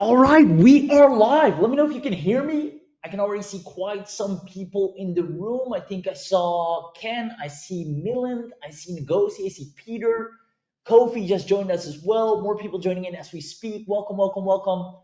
All right, we are live. Let me know if you can hear me. I can already see quite some people in the room. I think I saw Ken, I see Milan, I see Ngozi, I see Peter. Kofi just joined us as well. More people joining in as we speak. Welcome, welcome, welcome.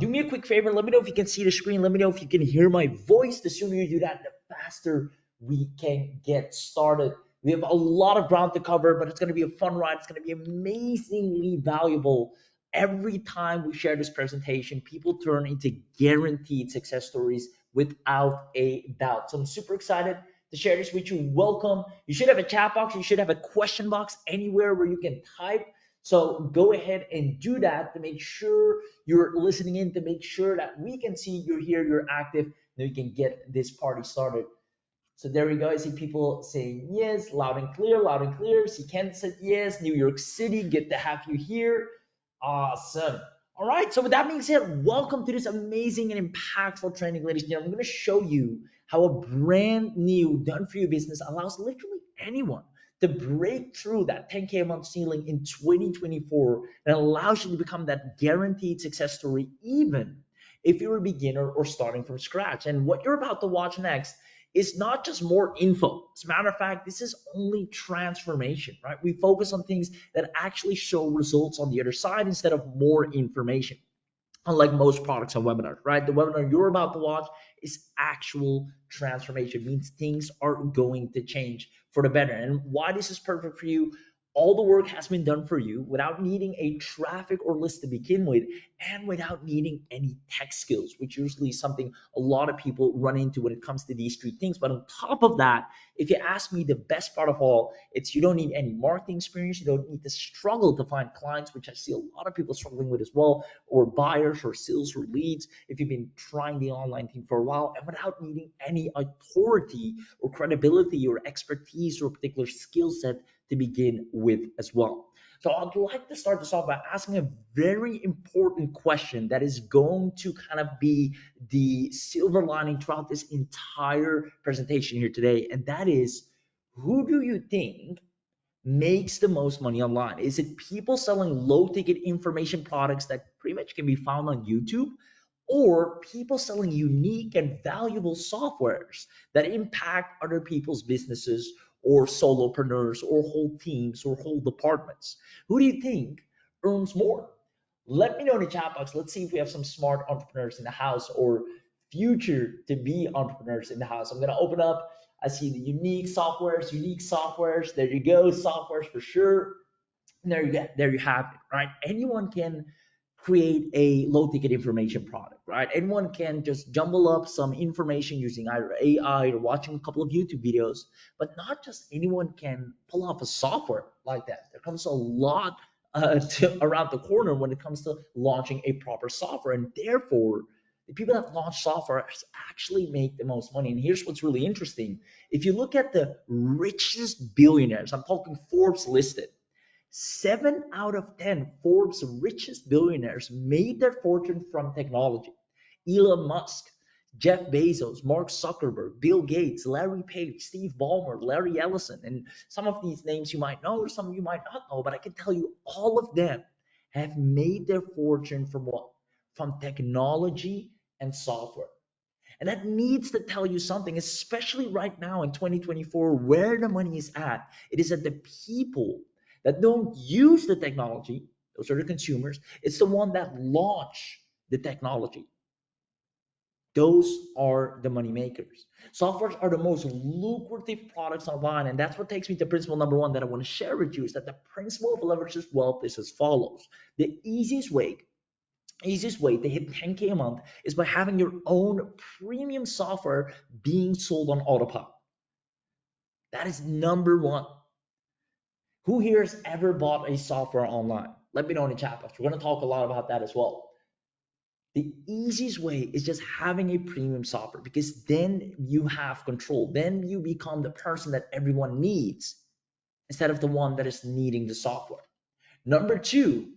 Do me a quick favor. Let me know if you can see the screen. Let me know if you can hear my voice. The sooner you do that, the faster we can get started. We have a lot of ground to cover, but it's going to be a fun ride. It's going to be amazingly valuable. Every time we share this presentation, people turn into guaranteed success stories without a doubt. So I'm super excited to share this with you. Welcome. You should have a chat box. You should have a question box anywhere where you can type. So go ahead and do that to make sure you're listening in, to make sure that we can see you're here, you're active, and we can get this party started. So there we go. I see people saying yes, loud and clear, loud and clear. See Ken said yes. New York City, good to have you here. Awesome. All right. So with that being said, welcome to this amazing and impactful training, ladies and gentlemen. I'm going to show you how a brand new done for you business allows literally anyone to break through that 10K a month ceiling in 2024 and allows you to become that guaranteed success story, even if you're a beginner or starting from scratch. And what you're about to watch next is not just more info. As a matter of fact, this is only transformation, right? We focus on things that actually show results on the other side instead of more information. Unlike most products and webinars, right? The webinar you're about to watch is actual transformation, means things are going to change for the better. And why this is perfect for you, all the work has been done for you without needing a traffic or list to begin with, and without needing any tech skills, which usually is something a lot of people run into when it comes to these three things. But on top of that, if you ask me, the best part of all, it's you don't need any marketing experience. You don't need to struggle to find clients, which I see a lot of people struggling with as well, or buyers or sales or leads if you've been trying the online thing for a while, and without needing any authority or credibility or expertise or a particular skill set to begin with as well. So I'd like to start this off by asking a very important question that is going to kind of be the silver lining throughout this entire presentation here today. And that is, who do you think makes the most money online? Is it people selling low ticket information products that pretty much can be found on YouTube? Or people selling unique and valuable softwares that impact other people's businesses, or solopreneurs, or whole teams, or whole departments? Who do you think earns more? Let me know in the chat box. Let's see if we have some smart entrepreneurs in the house, or future to be entrepreneurs in the house. I'm going to open up. I see the unique softwares, unique softwares. There you go, softwares for sure. And there you have it, right? Anyone can create a low ticket information product, right? Anyone can just jumble up some information using either AI or watching a couple of YouTube videos, but not just anyone can pull off a software like that. There comes a lot around the corner when it comes to launching a proper software, and therefore the people that launch software actually make the most money. And here's what's really interesting: if you look at the richest billionaires, I'm talking Forbes listed, 7 out of 10 Forbes richest billionaires made their fortune from technology. Elon Musk, Jeff Bezos, Mark Zuckerberg, Bill Gates, Larry Page, Steve Ballmer, Larry Ellison, and some of these names you might know, or some you might not know, but I can tell you all of them have made their fortune from what? From technology and software. And that needs to tell you something, especially right now in 2024, where the money is at. It is at the people that don't use the technology, those are the consumers. It's the one that launch the technology. Those are the money makers. Softwares are the most lucrative products online. And that's what takes me to principle number one that I want to share with you, is that the principle of leverages wealth is as follows. The easiest way to hit 10K a month is by having your own premium software being sold on autopilot. That is number one. Who here has ever bought a software online? Let me know in the chat box. We're going to talk a lot about that as well. The easiest way is just having a premium software, because then you have control. Then you become the person that everyone needs instead of the one that is needing the software. Number two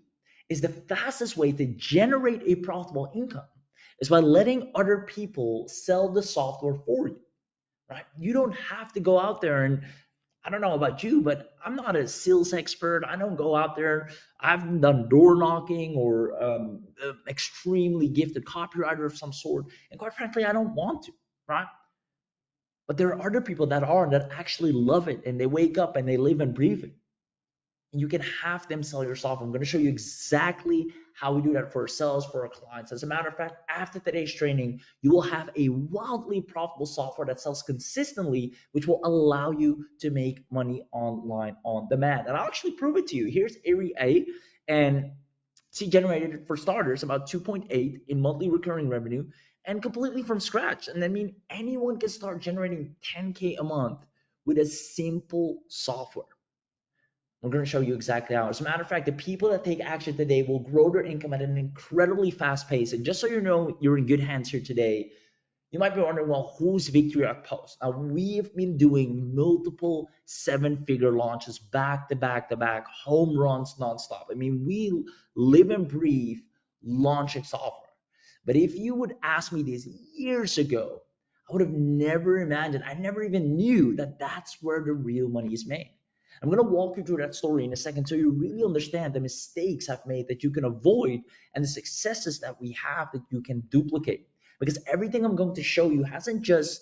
is the fastest way to generate a profitable income is by letting other people sell the software for you, right? You don't have to go out there and I don't know about you, but I'm not a sales expert. I don't go out there. I haven't done door knocking or extremely gifted copywriter of some sort. And quite frankly, I don't want to, right? But there are other people that are that actually love it and they wake up and they live and breathe it. And you can have them sell your software. I'm going to show you exactly how we do that for ourselves, for our clients. As a matter of fact, after today's training, you will have a wildly profitable software that sells consistently, which will allow you to make money online on demand. And I'll actually prove it to you. Here's Area A, and she generated, for starters, about 2.8 in monthly recurring revenue and completely from scratch. And I mean, anyone can start generating 10K a month with a simple software. We're going to show you exactly how. As a matter of fact, the people that take action today will grow their income at an incredibly fast pace. And just so you know, you're in good hands here today. You might be wondering, well, who's Victory Akpos? Now, we've been doing multiple seven-figure launches back to back to back, home runs nonstop. I mean, we live and breathe launching software. But if you would ask me this years ago, I would have never imagined, I never even knew that that's where the real money is made. I'm going to walk you through that story in a second so you really understand the mistakes I've made that you can avoid and the successes that we have that you can duplicate. Because everything I'm going to show you hasn't just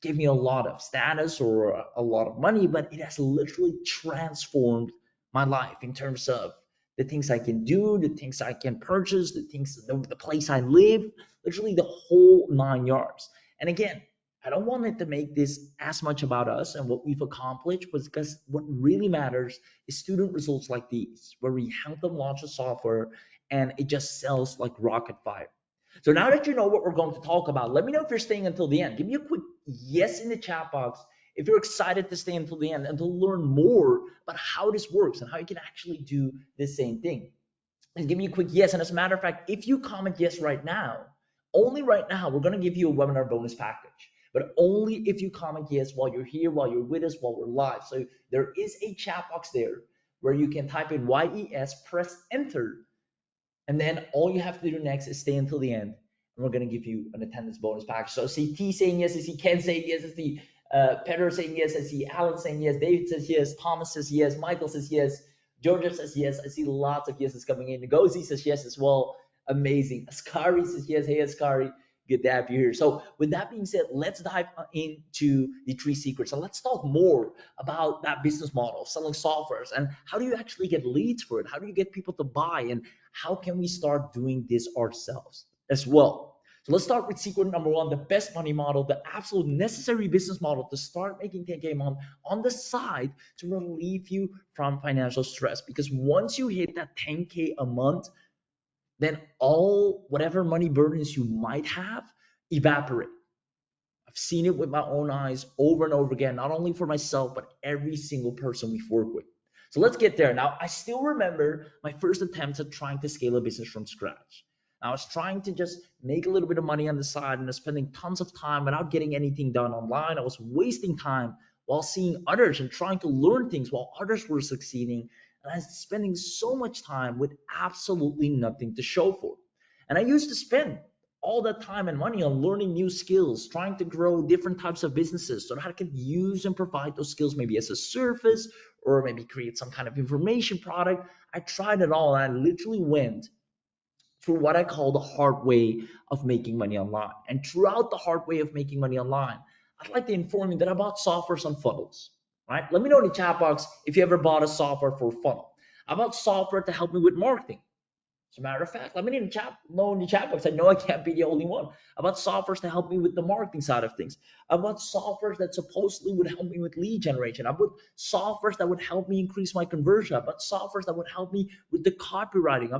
given me a lot of status or a lot of money, but it has literally transformed my life in terms of the things I can do, the things I can purchase, the place I live, literally the whole 9 yards. And again, I don't want it to make this as much about us and what we've accomplished, but because what really matters is student results like these, where we help them launch a software and it just sells like rocket fire. So now that you know what we're going to talk about, let me know if you're staying until the end. Give me a quick yes in the chat box if you're excited to stay until the end and to learn more about how this works and how you can actually do the same thing. And give me a quick yes. And as a matter of fact, if you comment yes right now, only right now, we're going to give you a webinar bonus package. But only if you comment yes while you're here, while you're with us, while we're live. So there is a chat box there where you can type in YES, press enter, and then all you have to do next is stay until the end, and we're going to give you an attendance bonus package. So I see T saying yes, I see Ken saying yes, I see Peter saying yes, I see Alan saying yes, David says yes, Thomas says yes, Michael says yes, Georgia says yes. I see lots of yeses coming in. Ngozi says yes as well. Amazing. Askari says yes. Hey, Askari. Good to have you here. So with that being said, let's dive into the three secrets and let's talk more about that business model of selling softwares and how do you actually get leads for it? How do you get people to buy and how can we start doing this ourselves as well? So let's start with secret number one, the best money model, the absolute necessary business model to start making 10K a month on the side to relieve you from financial stress. Because once you hit that 10K a month, then all whatever money burdens you might have evaporate. I've seen it with my own eyes over and over again, not only for myself, but every single person we've worked with. So let's get there. Now, I still remember my first attempts at trying to scale a business from scratch. I was trying to just make a little bit of money on the side and spending tons of time without getting anything done online. I was wasting time while seeing others and trying to learn things while others were succeeding. And I was spending so much time with absolutely nothing to show for it. And I used to spend all that time and money on learning new skills, trying to grow different types of businesses so that I could use and provide those skills maybe as a service or maybe create some kind of information product. I tried it all and I literally went through what I call the hard way of making money online. And throughout the hard way of making money online, I'd like to inform you that I bought softwares on funnels, right? Let me know in the chat box if you ever bought a software for a funnel. I bought software to help me with marketing. As a matter of fact, let me know in the chat box. I know I can't be the only one. About softwares to help me with the marketing side of things. About softwares that supposedly would help me with lead generation. About softwares that would help me increase my conversion. About softwares that would help me with the copywriting.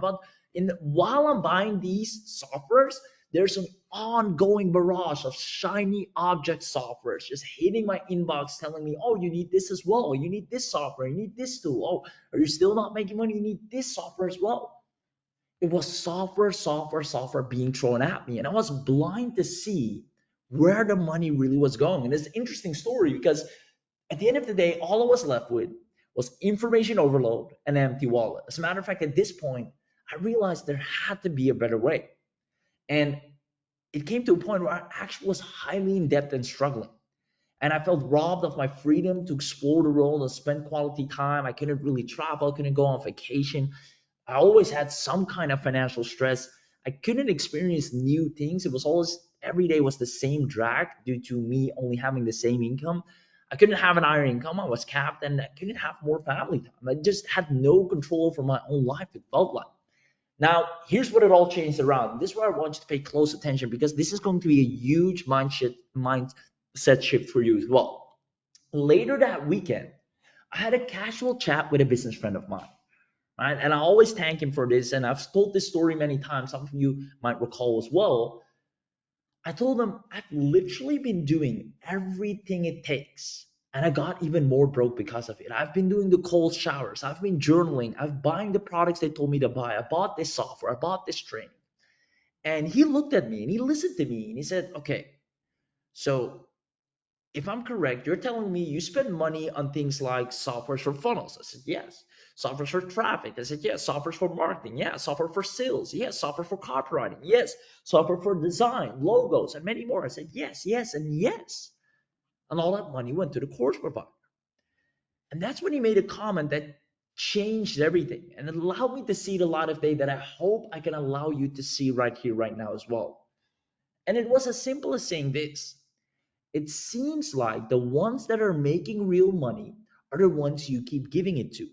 While I'm buying these softwares, there's an ongoing barrage of shiny object softwares just hitting my inbox telling me, oh, you need this as well. You need this software. You need this tool. Oh, are you still not making money? You need this software as well. It was software, software, software being thrown at me. And I was blind to see where the money really was going. And it's an interesting story because at the end of the day, all I was left with was information overload and an empty wallet. As a matter of fact, at this point, I realized there had to be a better way. And it came to a point where I actually was highly in debt and struggling. And I felt robbed of my freedom to explore the world and spend quality time. I couldn't really travel, couldn't go on vacation. I always had some kind of financial stress. I couldn't experience new things. It was always every day was the same drag due to me only having the same income. I couldn't have an higher income. I was capped and I couldn't have more family time. I just had no control over my own life, it felt like. Now, here's what it all changed around. This is where I want you to pay close attention because this is going to be a huge mindset shift for you as well. Later that weekend, I had a casual chat with a business friend of mine, right? And I always thank him for this. And I've told this story many times. Some of you might recall as well. I told him I've literally been doing everything it takes. And I got even more broke because of it. I've been doing the cold showers. I've been journaling. I've buying the products they told me to buy. I bought this software. I bought this training. And he looked at me and he listened to me and he said, okay, so if I'm correct, you're telling me you spend money on things like software for funnels. I said, yes. Software for traffic. I said, yes. Software for marketing. Yeah. Software for sales. Yes. Software for copywriting. Yes. Software for design, logos, and many more. I said, yes, yes, and yes. And all that money went to the course provider. And that's when he made a comment that changed everything. And it allowed me to see the light of day that I hope I can allow you to see right here, right now as well. And it was as simple as saying this: it seems like the ones that are making real money are the ones you keep giving it to.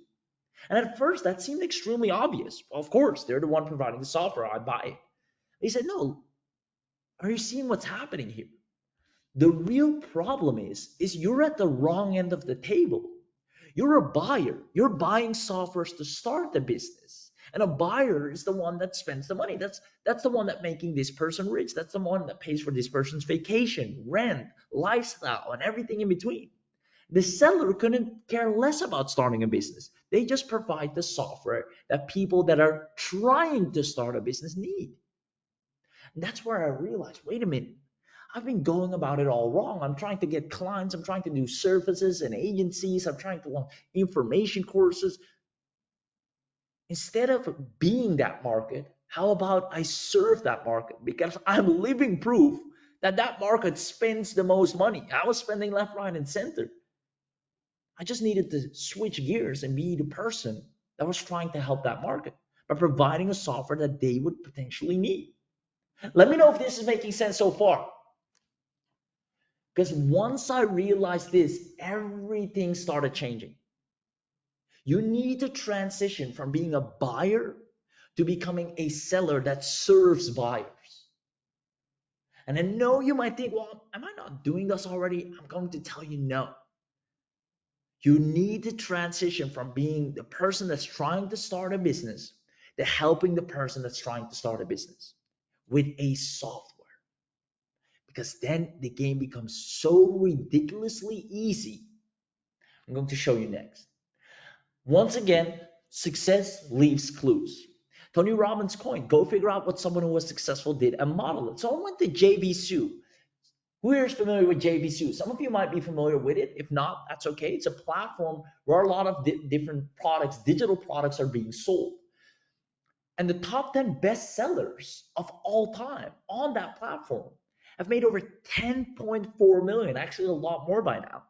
And at first, that seemed extremely obvious. Well, of course, they're the one providing the software. I buy it. He said, no, are you seeing what's happening here? The real problem is you're at the wrong end of the table. You're a buyer. You're buying softwares to start the business. And a buyer is the one that spends the money. That's the one that making this person rich. That's the one that pays for this person's vacation, rent, lifestyle, and everything in between. The seller couldn't care less about starting a business. They just provide the software that people that are trying to start a business need. And that's where I realized, wait a minute, I've been going about it all wrong. I'm trying to get clients, I'm trying to do services and agencies, I'm trying to launch information courses. Instead of being that market, how about I serve that market? Because I'm living proof that that market spends the most money. I was spending left, right, and center. I just needed to switch gears and be the person that was trying to help that market by providing a software that they would potentially need. Let me know if this is making sense so far. Because once I realized this, everything started changing. You need to transition from being a buyer to becoming a seller that serves buyers. And I know you might think, well, am I not doing this already? I'm going to tell you no. You need to transition from being the person that's trying to start a business to helping the person that's trying to start a business with a software. Because then the game becomes so ridiculously easy. I'm going to show you next. Once again, success leaves clues. Tony Robbins' coin, go figure out what someone who was successful did and model it. So I went to JV Sue. Who here is familiar with JV Sue? Some of you might be familiar with it. If not, that's okay. It's a platform where a lot of different products, digital products, are being sold. And the top 10 best sellers of all time on that platform have made over 10.4 million, actually a lot more by now.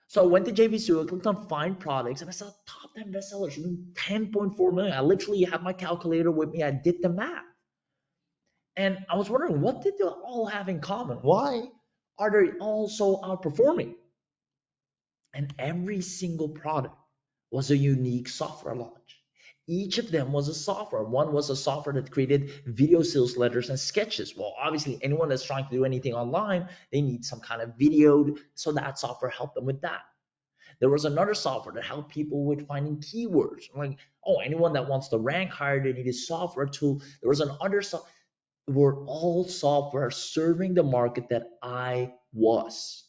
So I went to JVSU, I clicked on find products, and I saw top 10 bestsellers doing 10.4 million. I literally had my calculator with me. I did the math. And I was wondering, what did they all have in common? Why are they all so outperforming? And every single product was a unique software launch. Each of them was a software. One was a software that created video sales letters and sketches. Well, obviously, anyone that's trying to do anything online, they need some kind of video. So that software helped them with that. There was another software that helped people with finding keywords. Like, oh, anyone that wants to rank higher, they need a software tool. There was another software. We're all software serving the market that I was.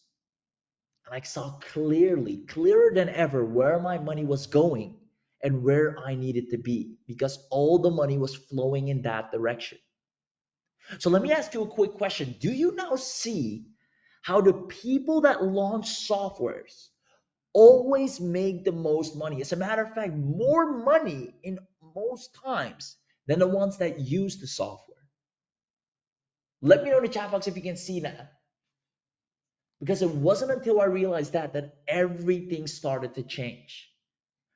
And I saw clearly, clearer than ever, where my money was going and where I needed to be because all the money was flowing in that direction. So let me ask you a quick question. Do you now see how the people that launch softwares always make the most money? As a matter of fact, more money in most times than the ones that use the software. Let me know in the chat box if you can see that. Because it wasn't until I realized that everything started to change.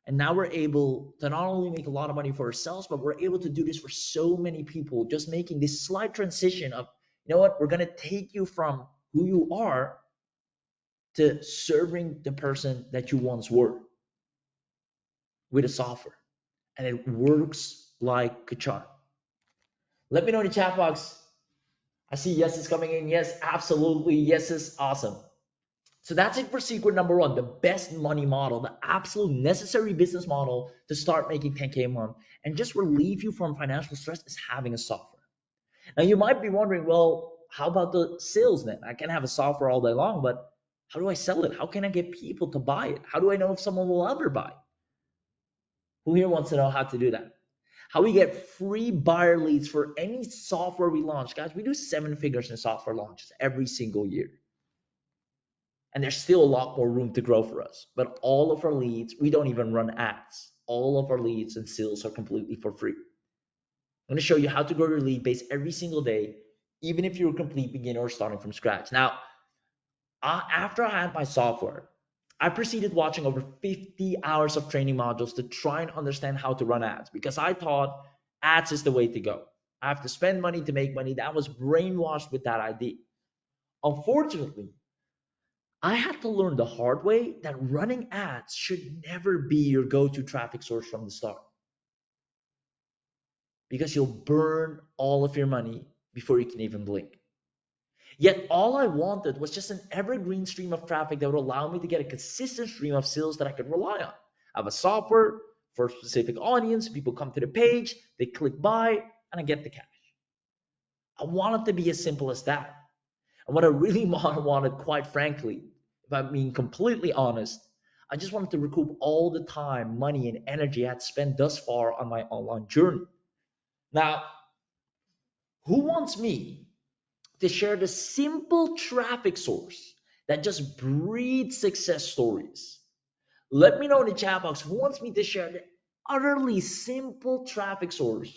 And now we're able to not only make a lot of money for ourselves, but we're able to do this for so many people, just making this slight transition of, you know what, we're going to take you from who you are to serving the person that you once were with a software. And it works like a charm. Let me know in the chat box. I see yes is coming in. Yes, absolutely. Yes is awesome. So that's it for secret number one, the best money model, the absolute necessary business model to start making 10K a month and just relieve you from financial stress is having a software. Now you might be wondering, well, how about the sales then? I can have a software all day long, but how do I sell it? How can I get people to buy it? How do I know if someone will ever buy it? Who here wants to know how to do that? How we get free buyer leads for any software we launch. Guys, we do 7 figures in software launches every single year. And there's still a lot more room to grow for us. But all of our leads, we don't even run ads. All of our leads and sales are completely for free. I'm going to show you how to grow your lead base every single day, even if you're a complete beginner or starting from scratch. Now, after I had my software, I proceeded watching over 50 hours of training modules to try and understand how to run ads because I thought ads is the way to go. I have to spend money to make money. That was brainwashed with that idea. Unfortunately, I had to learn the hard way that running ads should never be your go-to traffic source from the start because you'll burn all of your money before you can even blink. Yet all I wanted was just an evergreen stream of traffic that would allow me to get a consistent stream of sales that I could rely on. I have a software for a specific audience, people come to the page, they click buy, and I get the cash. I want it to be as simple as that. And what I really wanted, quite frankly, if I'm being completely honest, I just wanted to recoup all the time, money, and energy I had spent thus far on my online journey. Now, who wants me to share the simple traffic source that just breeds success stories? Let me know in the chat box who wants me to share the utterly simple traffic source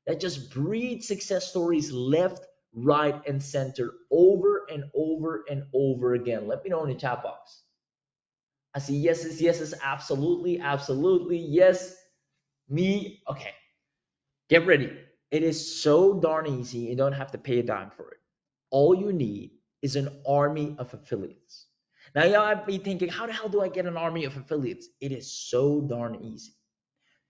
that just breeds success stories left, right, and center over and over and over again. Let me know in the chat box. I see yeses, yeses, absolutely, absolutely, yes, me. Okay, get ready. It is so darn easy. You don't have to pay a dime for it. All you need is an army of affiliates. Now, you might be thinking, how the hell do I get an army of affiliates? It is so darn easy.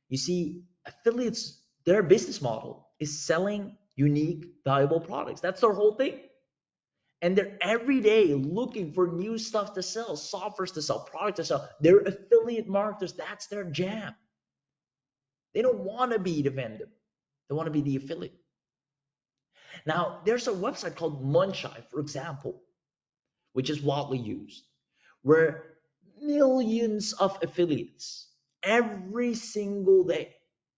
You see, affiliates, their business model is selling unique, valuable products. That's their whole thing. And they're every day looking for new stuff to sell, softwares to sell, products to sell. They're affiliate marketers. That's their jam. They don't want to be the vendor. They want to be the affiliate. Now, there's a website called Munchai, for example, which is widely used, where millions of affiliates every single day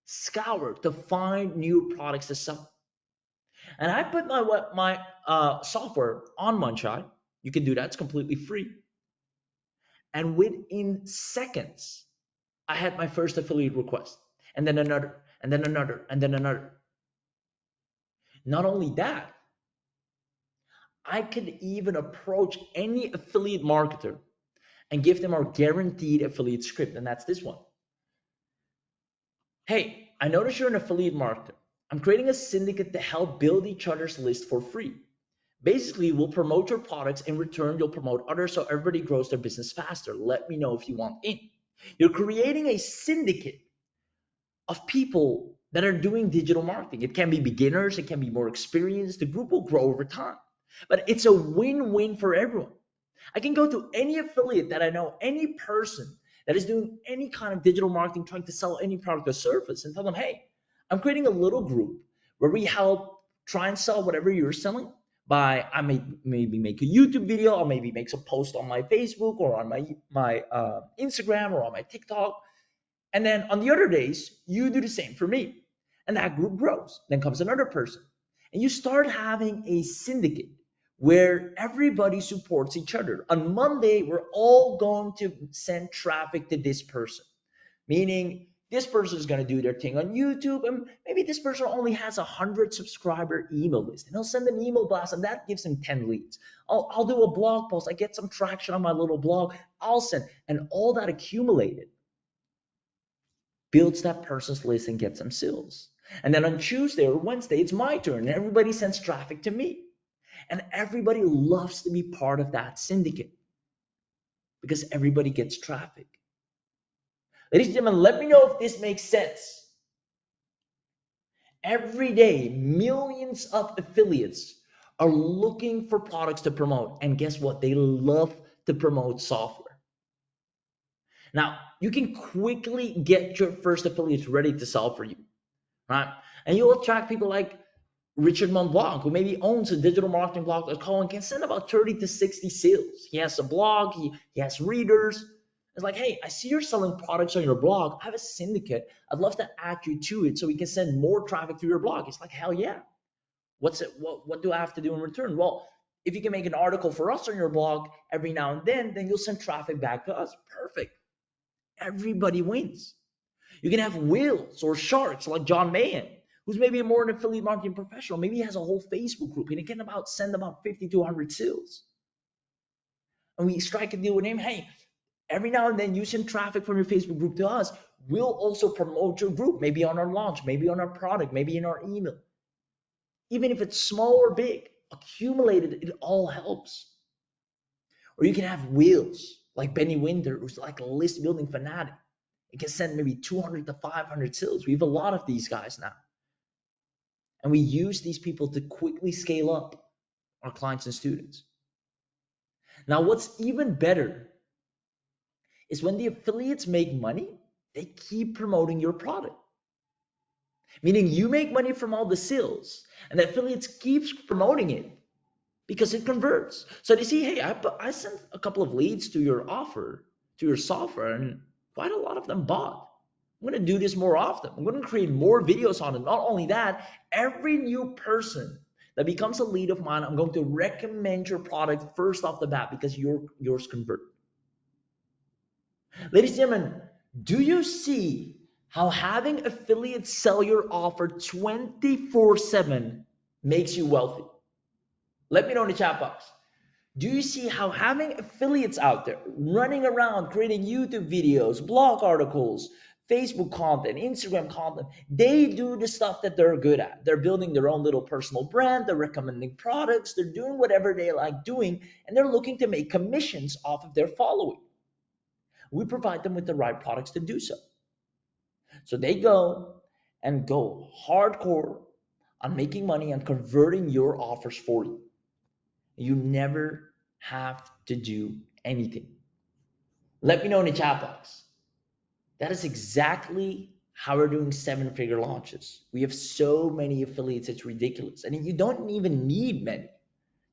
scour to find new products to sell. And I put my software on Munchai. You can do that; it's completely free. And within seconds, I had my first affiliate request, and then another, and then another, and then another. Not only that, I could even approach any affiliate marketer and give them our guaranteed affiliate script, and that's this one. Hey, I notice you're an affiliate marketer. I'm creating a syndicate to help build each other's list for free. Basically, we'll promote your products. In return, you'll promote others so everybody grows their business faster. Let me know if you want in. You're creating a syndicate of people that are doing digital marketing. It can be beginners, it can be more experienced. The group will grow over time. But it's a win-win for everyone. I can go to any affiliate that I know, any person that is doing any kind of digital marketing, trying to sell any product or service, and tell them, hey, I'm creating a little group where we help try and sell whatever you're selling. By I may maybe make a YouTube video, or maybe make some post on my Facebook or on my Instagram or on my TikTok, and then on the other days, you do the same for me. And that group grows. Then comes another person. And you start having a syndicate where everybody supports each other. On Monday, we're all going to send traffic to this person. Meaning, This person is going to do their thing on YouTube, and maybe this person only has 100 subscriber email list, and I'll send an email blast, and that gives him 10 leads. I'll do a blog post. I get some traction on my little blog. I'll send, and all that accumulated builds that person's list and gets them sales. And then on Tuesday or Wednesday, it's my turn, and everybody sends traffic to me. And everybody loves to be part of that syndicate because everybody gets traffic. Ladies and gentlemen, let me know if this makes sense. Every day, millions of affiliates are looking for products to promote. And guess what? They love to promote software. Now, you can quickly get your first affiliates ready to sell for you, right? And you'll attract people like Richard Montblanc, who maybe owns a digital marketing blog.com and can send about 30 to 60 sales. He has a blog, he has readers. It's like, hey, I see you're selling products on your blog. I have a syndicate. I'd love to add you to it so we can send more traffic to your blog. It's like, hell yeah. What's it? What do I have to do in return? Well, if you can make an article for us on your blog every now and then you'll send traffic back to us. Perfect. Everybody wins. You can have whales or sharks like John Mahan, who's maybe more an affiliate marketing professional. Maybe he has a whole Facebook group and he can send about 50 to 100 sales. And we strike a deal with him. Hey, every now and then you send traffic from your Facebook group to us. We'll also promote your group, maybe on our launch, maybe on our product, maybe in our email. Even if it's small or big, accumulated, it all helps. Or you can have whales like Benny Winter, who's like a list building fanatic. It can send maybe 200 to 500 sales. We have a lot of these guys now. And we use these people to quickly scale up our clients and students. Now, what's even better is when the affiliates make money, they keep promoting your product. Meaning you make money from all the sales, and the affiliates keeps promoting it because it converts. So they see, hey, I sent a couple of leads to your offer, to your software, and quite a lot of them bought. I'm going to do this more often. I'm going to create more videos on it. Not only that, every new person that becomes a lead of mine, I'm going to recommend your product first off the bat because yours convert. Ladies and gentlemen, do you see how having affiliates sell your offer 24/7 makes you wealthy? Let me know in the chat box. Do you see how having affiliates out there running around creating YouTube videos, blog articles, Facebook content, Instagram content, they do the stuff that they're good at. They're building their own little personal brand, they're recommending products, they're doing whatever they like doing, and they're looking to make commissions off of their following. We provide them with the right products to do so. So they go hardcore on making money and converting your offers for you. You never have to do anything. Let me know in the chat box. That is exactly how we're doing 7-figure launches. We have so many affiliates, it's ridiculous. And you don't even need many.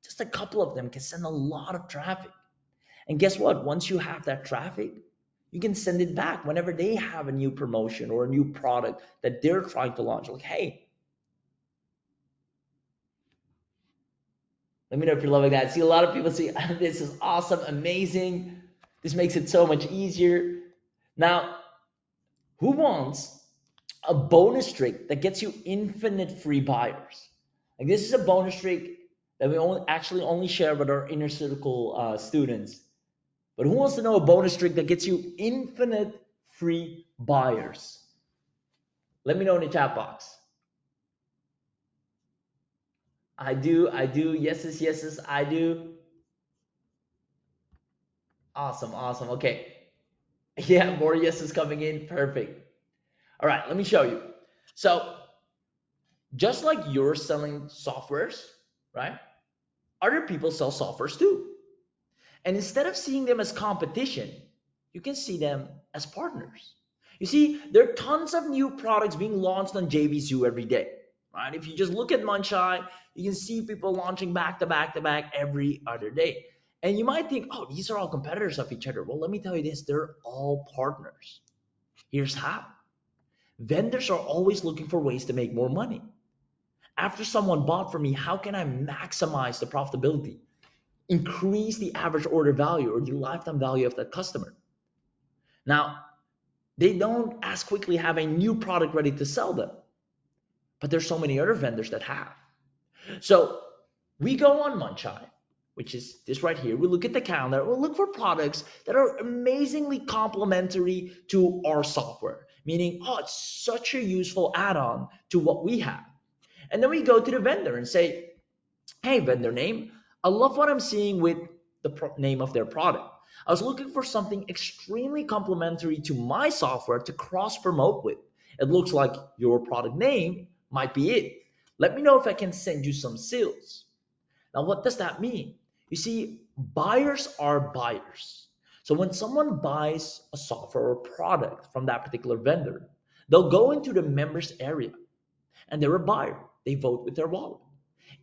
Just a couple of them can send a lot of traffic. And guess what? Once you have that traffic, you can send it back whenever they have a new promotion or a new product that they're trying to launch. Like, hey, let me know if you're loving that. See, a lot of people see, this is awesome, amazing. This makes it so much easier. Now, who wants a bonus trick that gets you infinite free buyers? Like, this is a bonus trick that we only share with our inner circle students. But who wants to know a bonus trick that gets you infinite free buyers? Let me know in the chat box. I do. Yeses, I do. Awesome. Okay. Yeah, more yeses coming in. Perfect. All right, let me show you. So just like you're selling softwares, right? Other people sell softwares too. And instead of seeing them as competition, you can see them as partners. You see, there are tons of new products being launched on JVZoo every day, right? If you just look at Munchai, you can see people launching back to back to back every other day. And you might think, oh, these are all competitors of each other. Well, let me tell you this, they're all partners. Here's how. Vendors are always looking for ways to make more money. After someone bought from me, how can I maximize the profitability? Increase the average order value or the lifetime value of that customer. Now, They don't as quickly have a new product ready to sell them, but there's so many other vendors that have. So we go on Munchai, which is this right here. We look at the calendar. We'll look for products that are amazingly complementary to our software, meaning, oh, it's such a useful add-on to what we have. And then we go to the vendor and say, hey, vendor name, I love what I'm seeing with the name of their product. I was looking for something extremely complementary to my software to cross promote with. It looks like your product name might be it. Let me know if I can send you some sales. Now, what does that mean? You see, buyers are buyers. So when someone buys a software or product from that particular vendor, they'll go into the members area and they're a buyer. They vote with their wallet.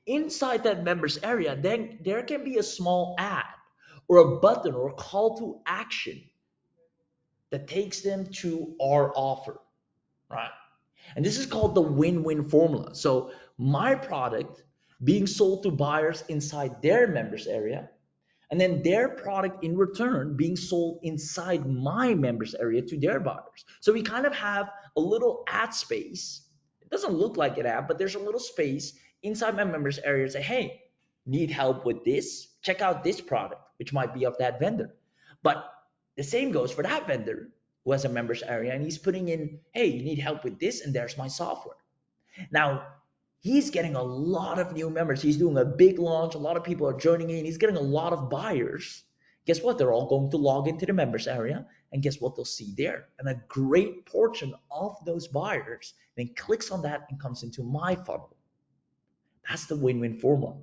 Inside that members area, then there can be a small ad or a button or a call to action that takes them to our offer, right? And this is called the win-win formula. So my product being sold to buyers inside their members area, and then their product in return being sold inside my members area to their buyers. So we kind of have a little ad space. It doesn't look like an ad, but there's a little space inside my members area. Say, hey, need help with this? Check out this product, which might be of that vendor. But the same goes for that vendor who has a members area and he's putting in, hey, you need help with this, and there's my software. Now, he's getting a lot of new members. He's doing a big launch. A lot of people are joining in. He's getting a lot of buyers. Guess what? They're all going to log into the members area. And guess what they'll see there? And a great portion of those buyers then clicks on that and comes into my funnel. That's the win-win formula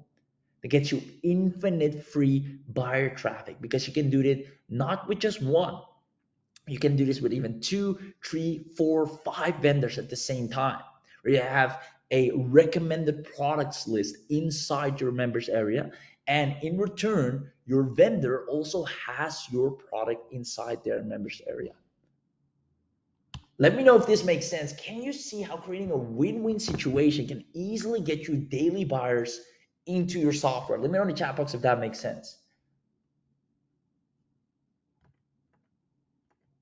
that gets you infinite free buyer traffic, because you can do it not with just one. You can do this with even two, three, four, five vendors at the same time, where you have a recommended products list inside your members area. And in return, your vendor also has your product inside their members area. Let me know if this makes sense. Can you see how creating a win-win situation can easily get you daily buyers into your software? Let me know in the chat box if that makes sense.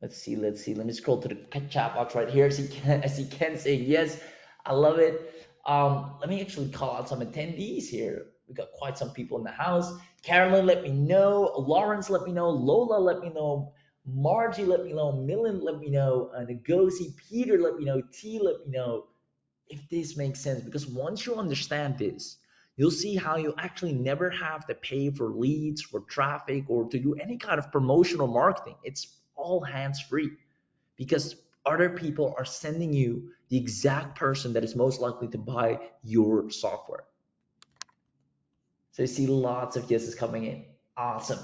Let's see. Let me scroll to the chat box right here. I see Ken saying yes. I love it. Let me actually call out some attendees here. We got quite some people in the house. Carolyn, let me know. Lawrence, let me know. Lola, let me know. Margie, let me know. Millen, let me know. Ngozi, Peter, let me know. T, let me know if this makes sense. Because once you understand this, you'll see how you actually never have to pay for leads, for traffic, or to do any kind of promotional marketing. It's all hands free, because other people are sending you the exact person that is most likely to buy your software. So you see lots of yeses coming in. Awesome.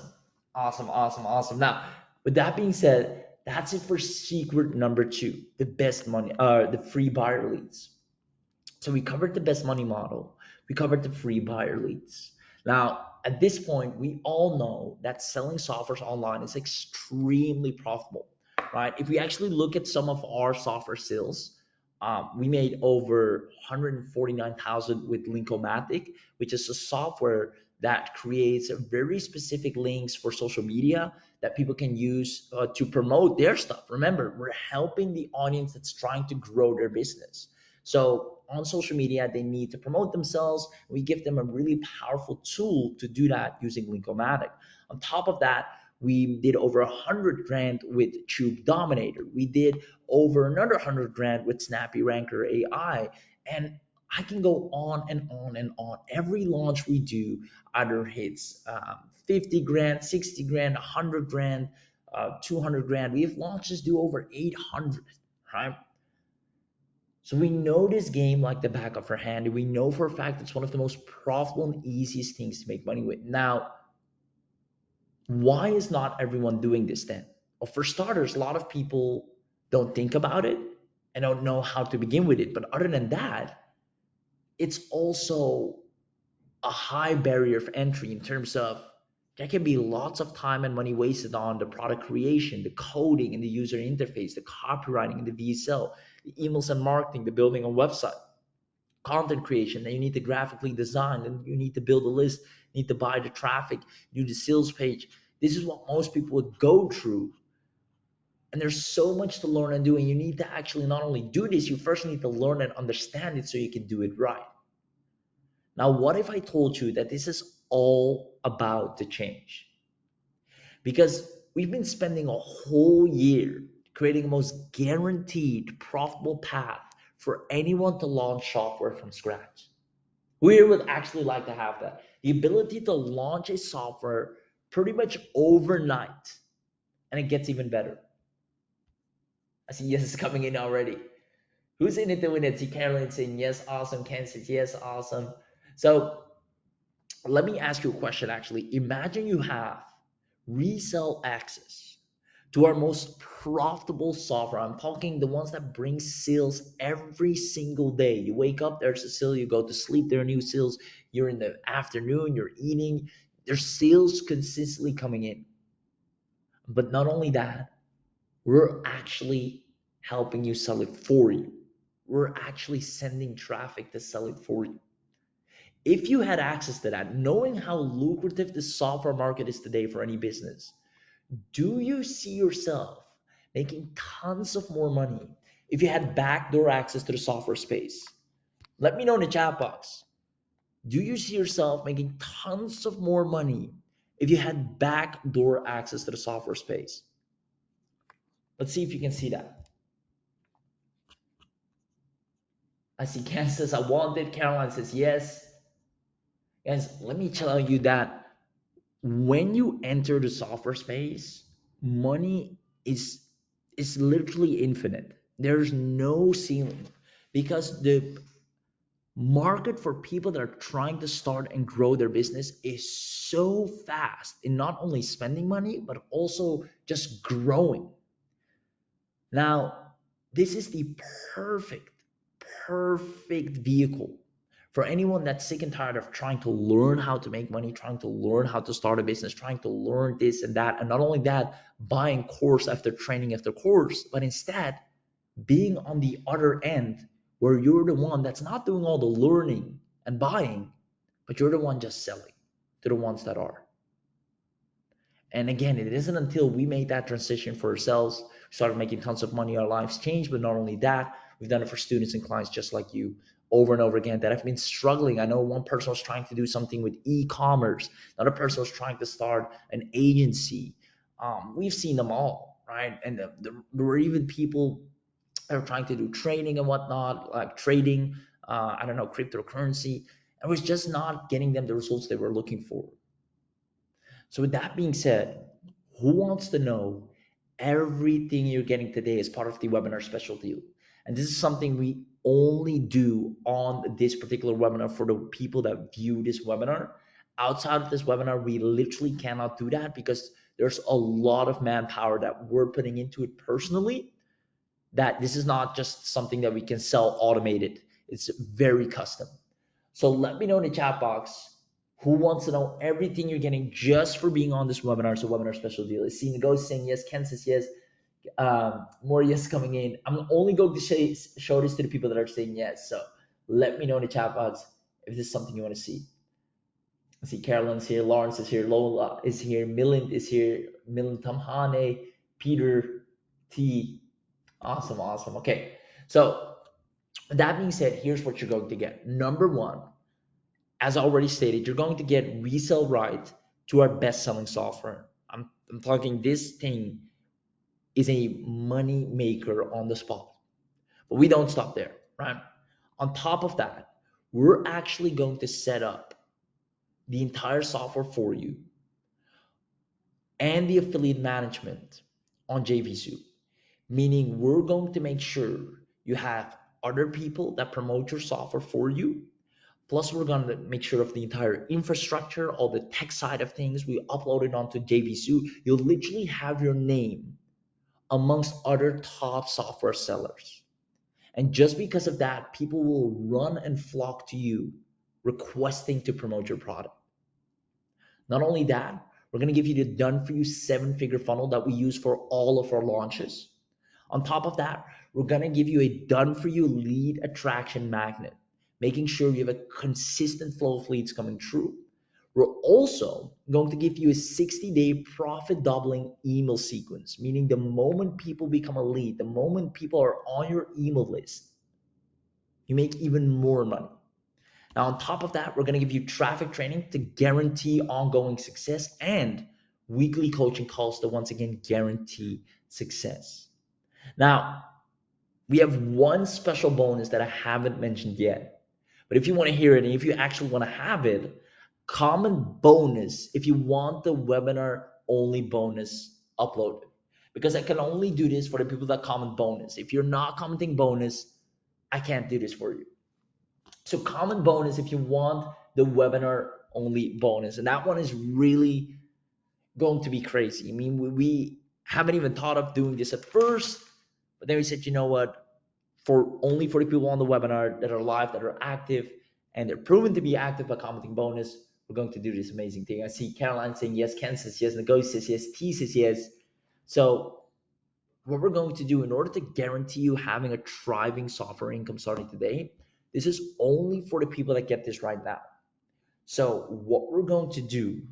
Awesome, awesome, awesome. Now, with that being said, that's it for secret number two, the best money, the free buyer leads. So we covered the best money model. We covered the free buyer leads. Now, at this point, we all know that selling softwares online is extremely profitable, right? If we actually look at some of our software sales, we made over 149,000 with Linkomatic, which is a software that creates very specific links for social media that people can use to promote their stuff. Remember, we're helping the audience that's trying to grow their business. So on social media, they need to promote themselves. We give them a really powerful tool to do that using Linkomatic. On top of that, we did over 100 grand with Tube Dominator. We did over another 100 grand with Snappy Ranker AI. And I can go on and on and on. Every launch we do either hits 50 grand, 60 grand, 100 grand, 200 grand. We have launches do over 800, right? So we know this game like the back of our hand, and we know for a fact it's one of the most profitable and easiest things to make money with. Now, why is not everyone doing this then? Well, for starters, a lot of people don't think about it and don't know how to begin with it. But other than that, it's also a high barrier of entry in terms of there can be lots of time and money wasted on the product creation, the coding and the user interface, the copywriting and the VSL, the emails and marketing, the building a website, content creation. Then you need to graphically design, and you need to build a list, you need to buy the traffic, do the sales page. This is what most people would go through And there's so much to learn and do. And you need to actually not only do this, you first need to learn and understand it so you can do it right. Now, what if I told you that this is all about to change? Because we've been spending a whole year creating the most guaranteed profitable path for anyone to launch software from scratch. We would actually like to have that. The ability to launch a software pretty much overnight, and it gets even better. I see yes is coming in already. Who's in it to win it? See Carolyn saying yes, awesome. Ken says yes, awesome. So let me ask you a question actually. Imagine you have resell access to our most profitable software. I'm talking the ones that bring sales every single day. You wake up, there's a sale, you go to sleep, there are new sales. You're in the afternoon, you're eating, there's sales consistently coming in. But not only that, we're actually helping you sell it for you. We're actually sending traffic to sell it for you. If you had access to that, knowing how lucrative the software market is today for any business, do you see yourself making tons of more money if you had backdoor access to the software space? Let me know in the chat box. Do you see yourself making tons of more money if you had backdoor access to the software space? Let's see if you can see that. I see Ken says I want it. Caroline says yes. Guys, let me tell you that when you enter the software space, money is is literally infinite. There's no ceiling because the market for people that are trying to start and grow their business is so fast in not only spending money but also just growing. Now, this is the perfect, perfect vehicle for anyone that's sick and tired of trying to learn how to make money, trying to learn how to start a business, trying to learn this and that. And not only that, buying course after training after course, but instead being on the other end where you're the one that's not doing all the learning and buying, but you're the one just selling to the ones that are. And again, it isn't until we made that transition for ourselves, we started making tons of money, our lives changed. But not only that, we've done it for students and clients just like you over and over again that have been struggling. I know one person was trying to do something with e-commerce, another person was trying to start an agency. We've seen them all, right? And there were even people that are trying to do trading and whatnot, like trading, I don't know, cryptocurrency, and was just not getting them the results they were looking for. So with that being said, who wants to know everything you're getting today as part of the webinar special deal? And this is something we only do on this particular webinar for the people that view this webinar. Outside of this webinar, we literally cannot do that because there's a lot of manpower that we're putting into it personally, that this is not just something that we can sell automated. It's very custom. So let me know in the chat box who wants to know everything you're getting just for being on this webinar. So webinar special deal. I see Nego saying yes, Ken says yes, more yes coming in. I'm only going to show this to the people that are saying yes. So let me know in the chat box if this is something you want to see. I see Carolyn's here, Lawrence is here, Lola is here, Milind is here, Milind Tamhane, Peter T. Awesome, awesome. Okay, so that being said, here's what you're going to get. Number one, as already stated, you're going to get resale right to our best-selling software. I'm talking this thing is a money maker on the spot. But we don't stop there, right? On top of that, we're actually going to set up the entire software for you and the affiliate management on JVZoo, meaning we're going to make sure you have other people that promote your software for you. Plus, we're going to make sure of the entire infrastructure, all the tech side of things. We upload it onto JVZoo. You'll literally have your name amongst other top software sellers. And just because of that, people will run and flock to you requesting to promote your product. Not only that, we're going to give you the done for you 7-figure funnel that we use for all of our launches. On top of that, we're going to give you a done for you lead attraction magnet, making sure you have a consistent flow of leads coming through. We're also going to give you a 60-day profit doubling email sequence, meaning the moment people become a lead, the moment people are on your email list, you make even more money. Now, on top of that, we're going to give you traffic training to guarantee ongoing success and weekly coaching calls to once again guarantee success. Now, we have one special bonus that I haven't mentioned yet. But if you want to hear it and if you actually want to have it, comment bonus if you want the webinar only bonus uploaded. Because I can only do this for the people that comment bonus. If you're not commenting bonus, I can't do this for you. So comment bonus if you want the webinar only bonus. And that one is really going to be crazy. I mean, we haven't even thought of doing this at first, but then we said, you know what? For only for the people on the webinar that are live, that are active, and they're proven to be active by commenting bonus, we're going to do this amazing thing. I see Caroline saying yes, Ken says yes, Nego says yes, T says yes. So what we're going to do in order to guarantee you having a thriving software income starting today, this is only for the people that get this right now. So what we're going to do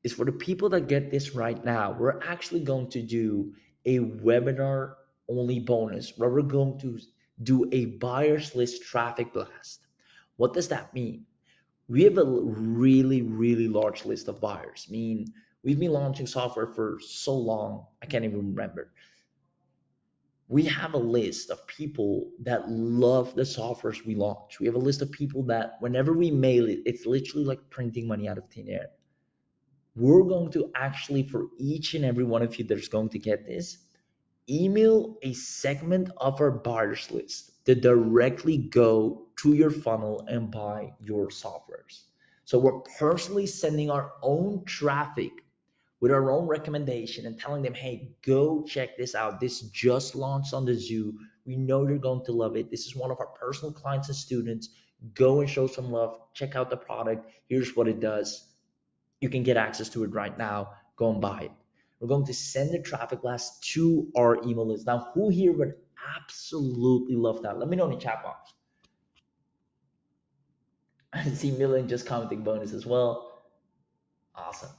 is for the people that get this right now, we're actually going to do a webinar only bonus where we're going to do a buyers list traffic blast. What does that mean? We have a really, really large list of buyers. I mean, we've been launching software for so long, I can't even remember. We have a list of people that love the softwares we launch. We have a list of people that whenever we mail it, it's literally like printing money out of thin air. We're going to actually, for each and every one of you that's going to get this, email a segment of our buyers list to directly go to your funnel and buy your softwares. So we're personally sending our own traffic with our own recommendation and telling them, hey, go check this out. This just launched on the zoo. We know you're going to love it. This is one of our personal clients and students. Go and show some love. Check out the product. Here's what it does. You can get access to it right now. Go and buy it. We're going to send the traffic blast to our email list. Now, who here would absolutely love that? Let me know in the chat box. I see Millen just commenting bonus as well. Awesome.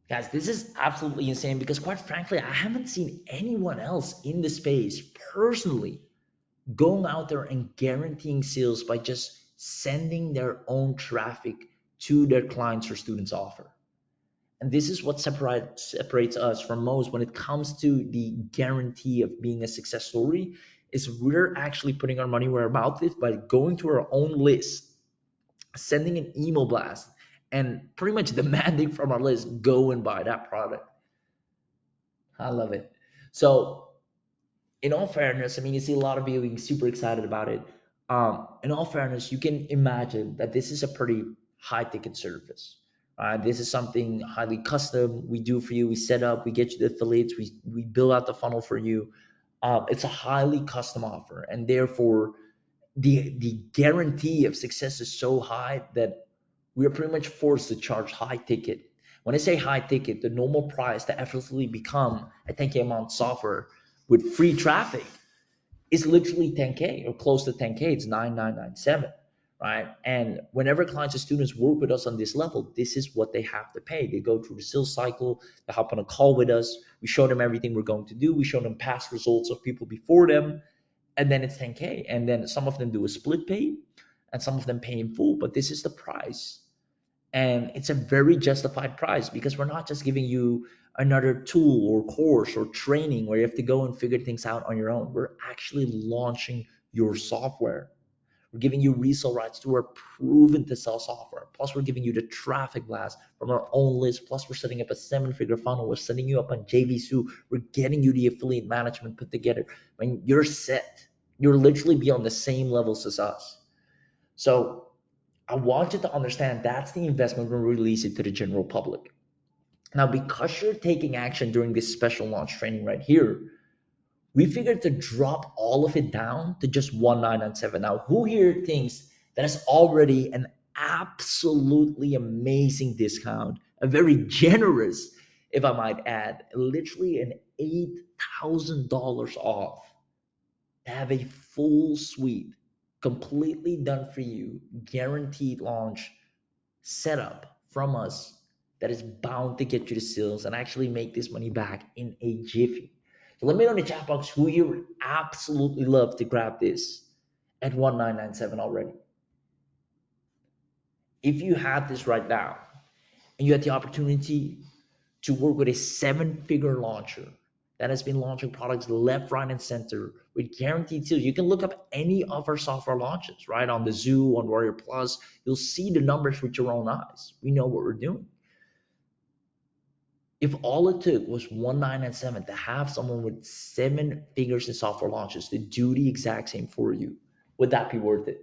Guys, this is absolutely insane because quite frankly, I haven't seen anyone else in the space personally going out there and guaranteeing sales by just sending their own traffic to their clients or students offer. And this is what separates us from most when it comes to the guarantee of being a success story is we're actually putting our money where our mouth is by going to our own list, sending an email blast, and pretty much demanding from our list, go and buy that product. I love it. So in all fairness, I mean, you see a lot of you being super excited about it. In all fairness, you can imagine that this is a pretty high ticket service. This is something highly custom we do for you. We set up, we get you the affiliates, we build out the funnel for you. It's a highly custom offer, and therefore the guarantee of success is so high that we are pretty much forced to charge high ticket. When I say high ticket, the normal price to effortlessly become a 10K a month software with free traffic is literally 10K or close to 10K. It's 9997, right? And whenever clients and students work with us on this level, this is what they have to pay. They go through the sales cycle, they hop on a call with us, we show them everything we're going to do, we show them past results of people before them, and then it's 10K. And then some of them do a split pay and some of them pay in full, but this is the price. And it's a very justified price because we're not just giving you another tool or course or training where you have to go and figure things out on your own. We're actually launching your software. We're giving you resale rights to our proven to sell software. Plus, we're giving you the traffic blast from our own list. Plus, we're setting up a 7-figure funnel. We're setting you up on JVSU. We're getting you the affiliate management put together. I mean, you're set. You're literally be on the same levels as us. So I want you to understand that's the investment when we release it to the general public. Now, because you're taking action during this special launch training right here, we figured to drop all of it down to just 1997. Now, who here thinks that is already an absolutely amazing discount, a very generous, if I might add, literally an $8,000 off to have a full suite? completely done for you, guaranteed launch setup from us that is bound to get you the sales and actually make this money back in a jiffy. So let me know in the chat box who you would absolutely love to grab this at 1997 already. If you had this right now and you had the opportunity to work with a seven-figure launcher that has been launching products left, right, and center with guaranteed sales. You can look up any of our software launches, right? On the Zoo, on Warrior Plus, you'll see the numbers with your own eyes. We know what we're doing. If all it took was 1997 to have someone with seven figures in software launches to do the exact same for you, would that be worth it?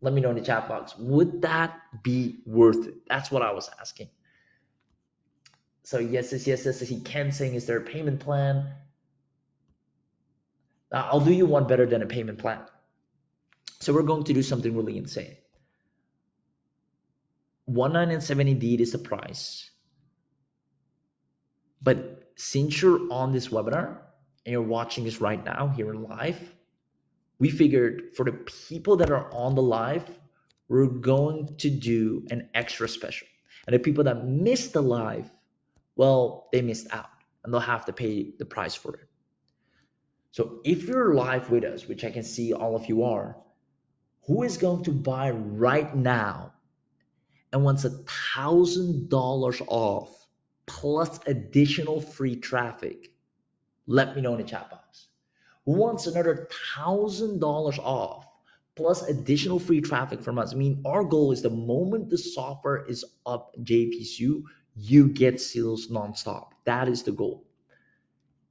Let me know in the chat box. Would that be worth it? That's what I was asking. So yes, he can saying, is there a payment plan? I'll do you one better than a payment plan. So we're going to do something really insane. 1997 indeed is the price. But since you're on this webinar and you're watching this right now here in live, we figured for the people that are on the live, we're going to do an extra special. And the people that missed the live, well, they missed out and they'll have to pay the price for it. So if you're live with us, which I can see all of you are, who is going to buy right now and wants $1,000 off plus additional free traffic? Let me know in the chat box. Who wants another $1,000 off plus additional free traffic from us? I mean, our goal is the moment the software is up JPSU, you get sales nonstop. That is the goal.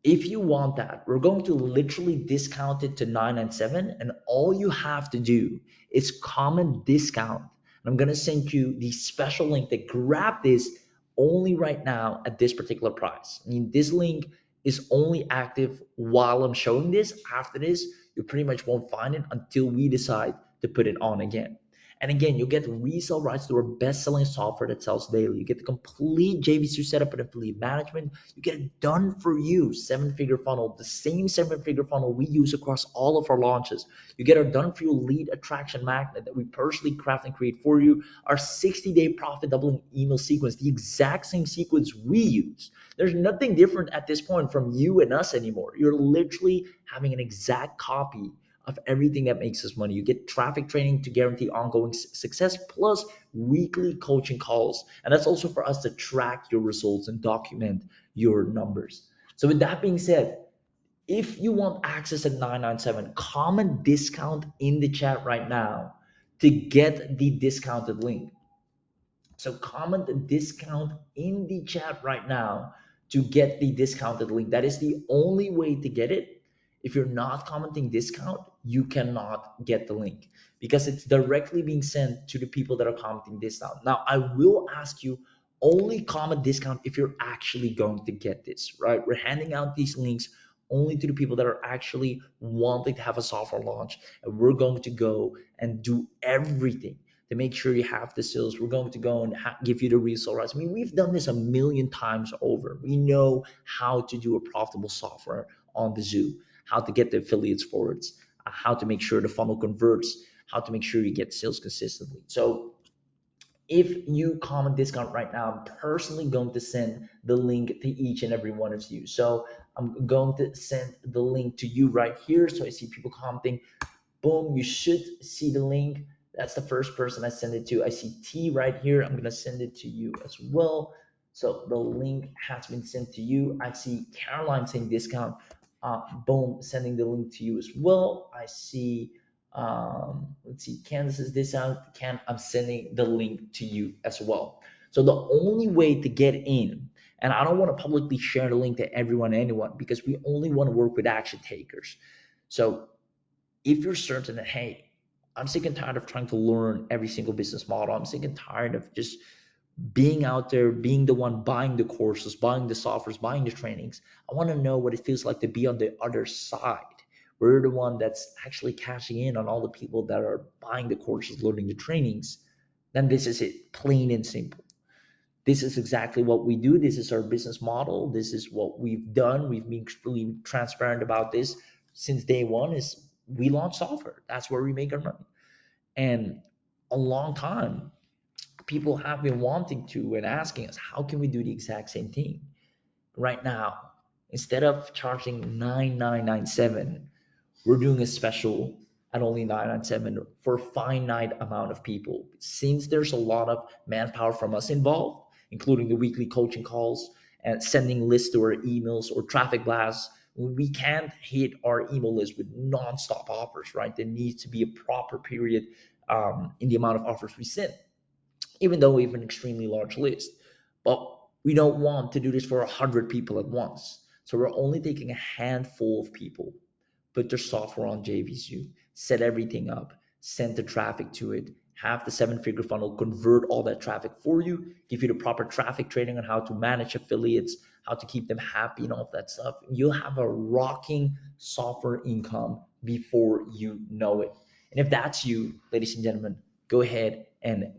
If you want that, we're going to literally discount it to 997, and all you have to do is comment discount. And I'm going to send you the special link to grab this only right now at this particular price. I mean, this link is only active while I'm showing this. After this, you pretty much won't find it until we decide to put it on again. And again, you'll get resale rights to our best-selling software that sells daily. You get the complete JVC setup and affiliate management. You get it done for you, seven-figure funnel, the same seven-figure funnel we use across all of our launches. You get our done-for-you lead attraction magnet that we personally craft and create for you. Our 60-day profit doubling email sequence, the exact same sequence we use. There's nothing different at this point from you and us anymore. You're literally having an exact copy of everything that makes us money. You get traffic training to guarantee ongoing success plus weekly coaching calls. And that's also for us to track your results and document your numbers. So with that being said, if you want access at 997, comment discount in the chat right now to get the discounted link. So comment the discount in the chat right now to get the discounted link. That is the only way to get it. If you're not commenting discount, you cannot get the link because it's directly being sent to the people that are commenting discount. Now, I will ask you only comment discount if you're actually going to get this, right? We're handing out these links only to the people that are actually wanting to have a software launch, and we're going to go and do everything to make sure you have the sales. We're going to go and give you the resale rights. I mean, we've done this a million times over. We know how to do a profitable software on the Zoo, how to get the affiliates forwards, how to make sure the funnel converts, how to make sure you get sales consistently. So if you comment discount right now, I'm personally going to send the link to each and every one of you. So I'm going to send the link to you right here. So I see people commenting. Boom, you should see the link. That's the first person I send it to. I see T right here. I'm going to send it to you as well. So the link has been sent to you. I see Caroline saying discount. Boom, sending the link to you as well. I see, let's see, Candace is discount. I'm sending the link to you as well. So the only way to get in, and I don't want to publicly share the link to everyone, anyone, because we only want to work with action takers. So if you're certain that, hey, I'm sick and tired of trying to learn every single business model, I'm sick and tired of just being out there, being the one buying the courses, buying the softwares, buying the trainings. I want to know what it feels like to be on the other side. We're the one that's actually cashing in on all the people that are buying the courses, learning the trainings. Then this is it, plain and simple. This is exactly what we do. This is our business model. This is what we've done. We've been extremely transparent about this since day one. Is we launch software. That's where we make our money. And a long time, people have been wanting to and asking us, how can we do the exact same thing right now? Instead of charging 9997, we're doing a special at only 997 for a finite amount of people. Since there's a lot of manpower from us involved, including the weekly coaching calls and sending lists to our emails or traffic blasts, we can't hit our email list with non-stop offers, right? There needs to be a proper period in the amount of offers we send, even though we have an extremely large list. But we don't want to do this for 100 people at once. So we're only taking a handful of people, put their software on JVZoo, set everything up, send the traffic to it, have the seven-figure funnel convert all that traffic for you, give you the proper traffic training on how to manage affiliates, how to keep them happy and all of that stuff. You'll have a rocking software income before you know it. And if that's you, ladies and gentlemen, go ahead and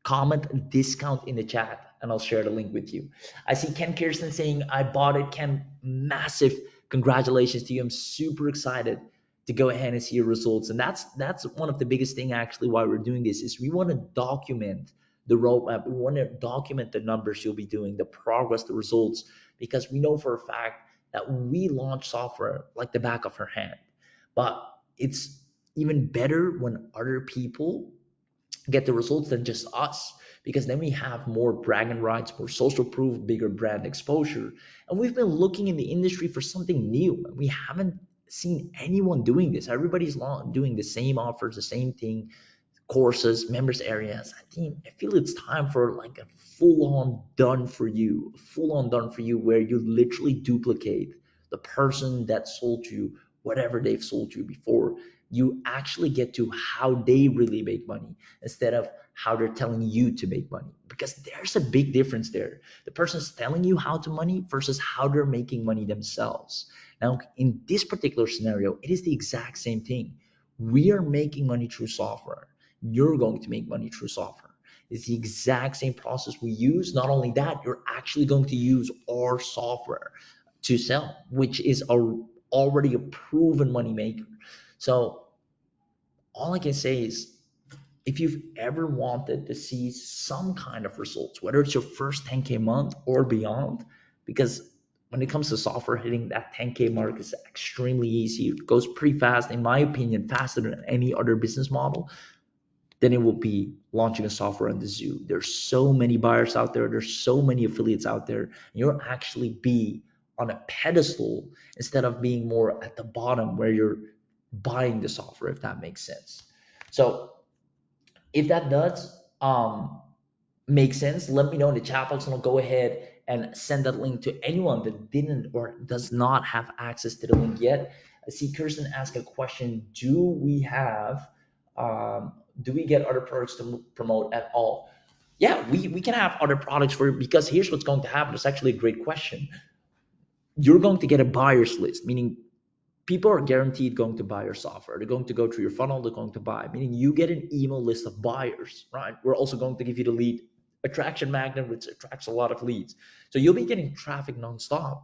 comment discount in the chat and I'll share the link with you. I see Ken Kirsten saying, I bought it. Ken, massive congratulations to you. I'm super excited to go ahead and see your results. And that's one of the biggest thing actually why we're doing this is we want to document the roadmap. We want to document the numbers you'll be doing, the progress, the results, because we know for a fact that we launch software like the back of our hand. But it's even better when other people get the results than just us, because then we have more bragging rights, more social proof, bigger brand exposure. And we've been looking in the industry for something new. We haven't seen anyone doing this. Everybody's doing the same offers, the same thing, courses, members areas. I feel it's time for like a full on done for you, where you literally duplicate the person that sold you whatever they've sold you before. You actually get to how they really make money instead of how they're telling you to make money, because there's a big difference there. The person's telling you how to money versus how they're making money themselves. Now, in this particular scenario, it is the exact same thing. We are making money through software. You're going to make money through software. It's the exact same process we use. Not only that, you're actually going to use our software to sell, which is already a proven money maker. So all I can say is, if you've ever wanted to see some kind of results, whether it's your first 10K month or beyond, because when it comes to software, hitting that 10K mark is extremely easy. It goes pretty fast, in my opinion, faster than any other business model. Then it will be launching a software on the zoo. There's so many buyers out there. There's so many affiliates out there. And you'll actually be on a pedestal instead of being more at the bottom where you're buying the software, if that makes sense. So if that does make sense, let me know in the chat box and I'll go ahead and send that link to anyone that didn't or does not have access to the link yet. I see Kirsten ask a question. Do we get other products to promote at all? Yeah, we can have other products for, because here's what's going to happen. It's actually a great question. You're going to get a buyer's list, meaning people are guaranteed going to buy your software. They're going to go through your funnel. They're going to buy, meaning you get an email list of buyers, right? We're also going to give you the lead attraction magnet, which attracts a lot of leads. So you'll be getting traffic nonstop.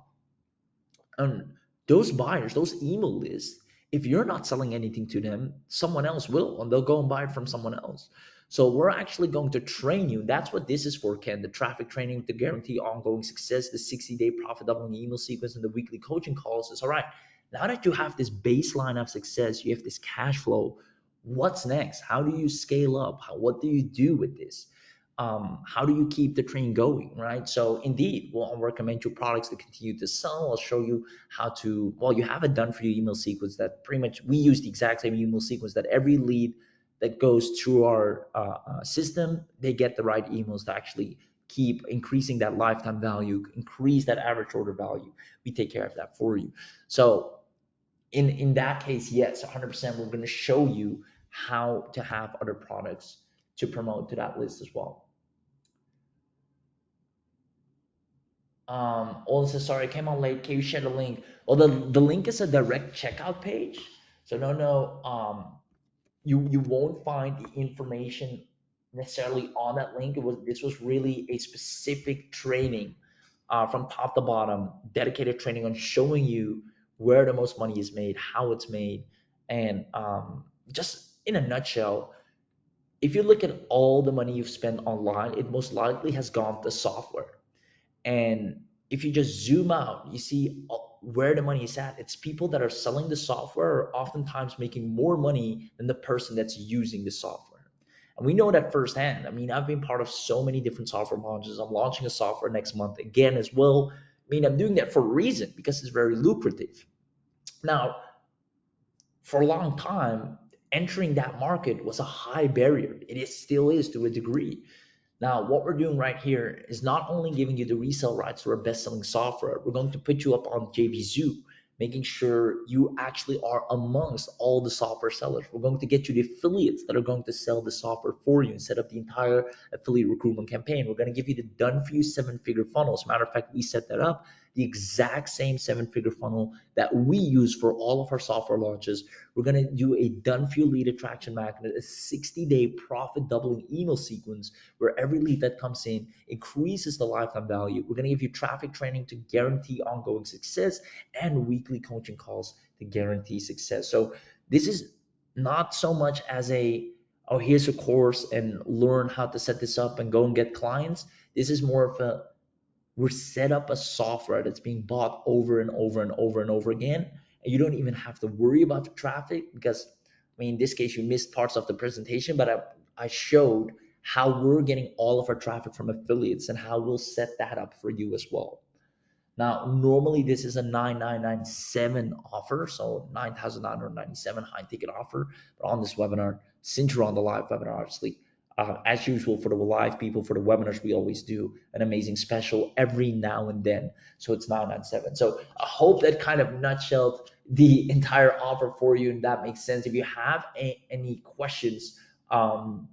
And those buyers, those email lists, if you're not selling anything to them, someone else will, and they'll go and buy it from someone else. So we're actually going to train you. That's what this is for, Ken. The traffic training to guarantee ongoing success, the 60-day profit doubling email sequence, and the weekly coaching calls is all right. Now that you have this baseline of success, you have this cash flow. What's next? How do you scale up? What do you do with this? How do you keep the train going, right? So indeed, we'll recommend you products to continue to sell. I'll show you how to, well, you have a done for you email sequence that pretty much, we use the exact same email sequence that every lead that goes through our system, they get the right emails to actually keep increasing that lifetime value, increase that average order value. We take care of that for you. So in that case, yes, 100%, we're going to show you how to have other products to promote to that list as well. Also, sorry, I came on late. Can you share the link? Well, the link is a direct checkout page. So no, you won't find the information necessarily on that link. This was really a specific training from top to bottom, dedicated training on showing you where the most money is made, how it's made, And just in a nutshell, if you look at all the money you've spent online, it most likely has gone to software. And if you just zoom out, you see where the money is at. It's people that are selling the software are oftentimes making more money than the person that's using the software. And we know that firsthand. I mean, I've been part of so many different software launches. I'm launching a software next month again as well. I mean, I'm doing that for a reason because it's very lucrative. Now, for a long time, entering that market was a high barrier. It is, still is to a degree. Now, what we're doing right here is not only giving you the resale rights to our best-selling software, we're going to put you up on JVZoo, making sure you actually are amongst all the software sellers. We're going to get you the affiliates that are going to sell the software for you and set up the entire affiliate recruitment campaign. We're going to give you the done-for-you seven-figure funnel. As a matter of fact, we set that up, the exact same seven-figure funnel that we use for all of our software launches. We're going to do a done-for-you lead attraction magnet, a 60-day profit doubling email sequence where every lead that comes in increases the lifetime value. We're going to give you traffic training to guarantee ongoing success and weekly coaching calls to guarantee success. So this is not so much as a, oh, here's a course and learn how to set this up and go and get clients. This is more of a, we're set up a software that's being bought over and over and over and over again, and you don't even have to worry about the traffic because, I mean, in this case you missed parts of the presentation, but I showed how we're getting all of our traffic from affiliates and how we'll set that up for you as well. Now, normally this is a 9997 offer, so 9,997 high ticket offer. But on this webinar, since you're on the live webinar, obviously, as usual for the live people, for the webinars, we always do an amazing special every now and then. So it's 997. So I hope that kind of nutshelled the entire offer for you, and that makes sense. If you have any questions, um,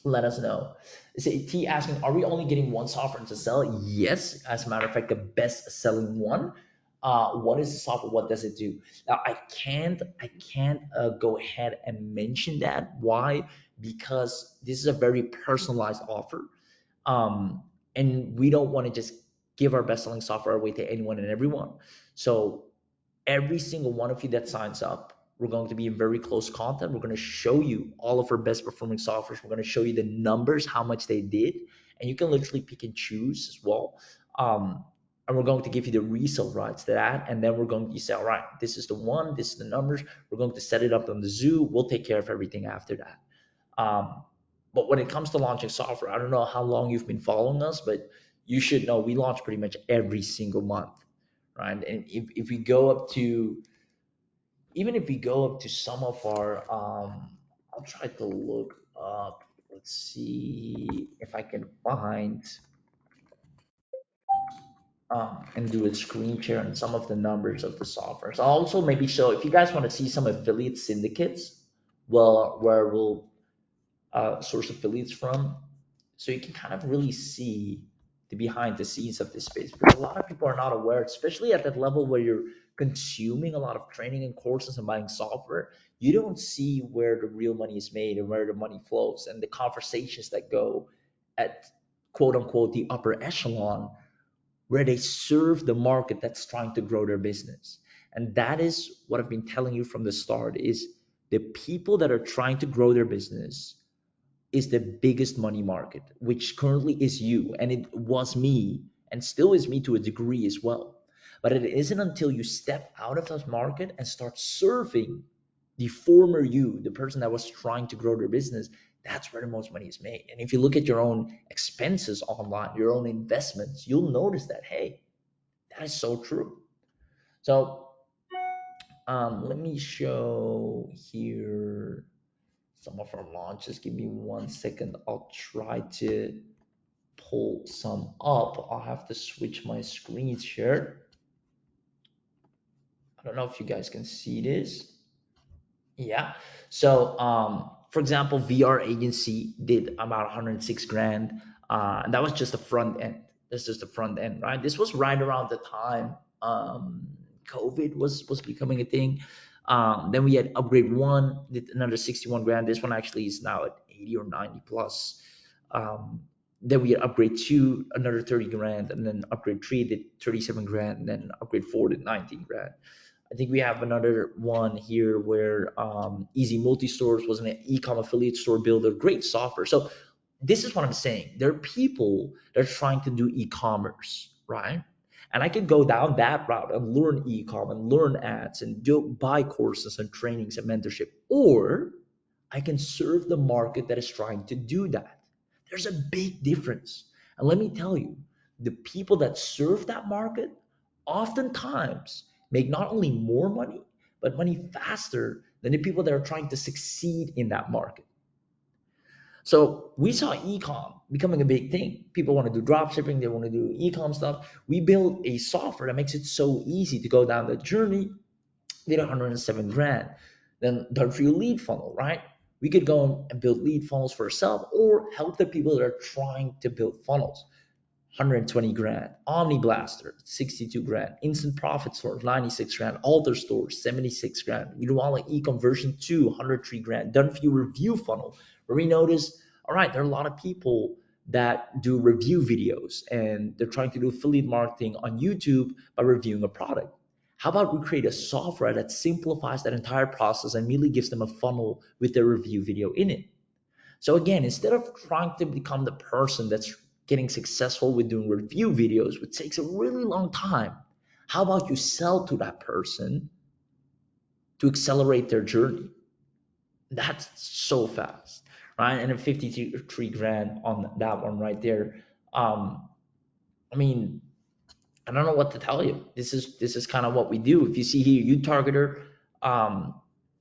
let us know. Say T asking, are we only getting one software to sell? Yes, as a matter of fact, the best selling one. What is the software? What does it do? Now I can't go ahead and mention that. Why? Because this is a very personalized offer, um, and we don't want to just give our best selling software away to anyone and everyone. So every single one of you that signs up, we're going to be in very close contact. We're going to show you all of our best performing softwares. We're going to show you the numbers, how much they did, and you can literally pick and choose as well. And we're going to give you the resale rights to that, and then we're going to say, all right, this is the one, this is the numbers. We're going to set it up on the zoo. We'll take care of everything after that. Um, but when it comes to launching software, I don't know how long you've been following us, but you should know we launch pretty much every single month, right? And if we go up to, even if we go up to some of our, I'll try to look up, let's see if I can find and do a screen share on some of the numbers of the software. So I'll also maybe show, if you guys want to see some affiliate syndicates, well, where we'll source affiliates from, so you can kind of really see the behind the scenes of this space, because a lot of people are not aware, especially at that level where you're consuming a lot of training and courses and buying software. You don't see where the real money is made and where the money flows and the conversations that go at quote unquote the upper echelon, where they serve the market that's trying to grow their business. And that is what I've been telling you from the start, is the people that are trying to grow their business is the biggest money market, which currently is you. And it was me and still is me to a degree as well. But it isn't until you step out of that market and start serving the former you, the person that was trying to grow their business, that's where the most money is made. And if you look at your own expenses online, your own investments, you'll notice that, hey, that is so true. So let me show here some of our launches. Give me 1 second. I'll try to pull some up. I'll have to switch my screens here. I don't know if you guys can see this. Yeah. So, for example, VR agency did about 106 grand. And that was just the front end. This is the front end, right? This was right around the time COVID was becoming a thing. Then we had upgrade one, did another 61 grand. This one actually is now at 80 or 90 plus. Then we had upgrade two, another 30 grand, and then upgrade three did 37 grand, and then upgrade four did 19 grand. I think we have another one here where Easy Multi Stores was an e-com affiliate store builder, great software. So this is what I'm saying. There are people that are trying to do e-commerce, right? And I could go down that route and learn e-com and learn ads and buy courses and trainings and mentorship, or I can serve the market that is trying to do that. There's a big difference. And let me tell you, the people that serve that market oftentimes make not only more money, but money faster than the people that are trying to succeed in that market. So we saw ecom becoming a big thing. People want to do drop shipping, they want to do ecom stuff. We built a software that makes it so easy to go down the journey. Did 107 grand. Then done for your lead funnel, right? We could go and build lead funnels for ourselves or help the people that are trying to build funnels. 120 grand. Omni Blaster, 62 grand. Instant Profit Store, 96 grand. Alter Store, 76 grand. You do all like e-conversion 2, 103 grand. Done for you review funnel, where we notice, all right, there are a lot of people that do review videos and they're trying to do affiliate marketing on YouTube by reviewing a product. How about we create a software that simplifies that entire process and immediately gives them a funnel with their review video in it? So again, instead of trying to become the person that's getting successful with doing review videos, which takes a really long time, how about you sell to that person to accelerate their journey? That's so fast, right? And then 53 grand on that one right there. Um, I mean, I don't know what to tell you. This is kind of what we do. If you see here, you targeter,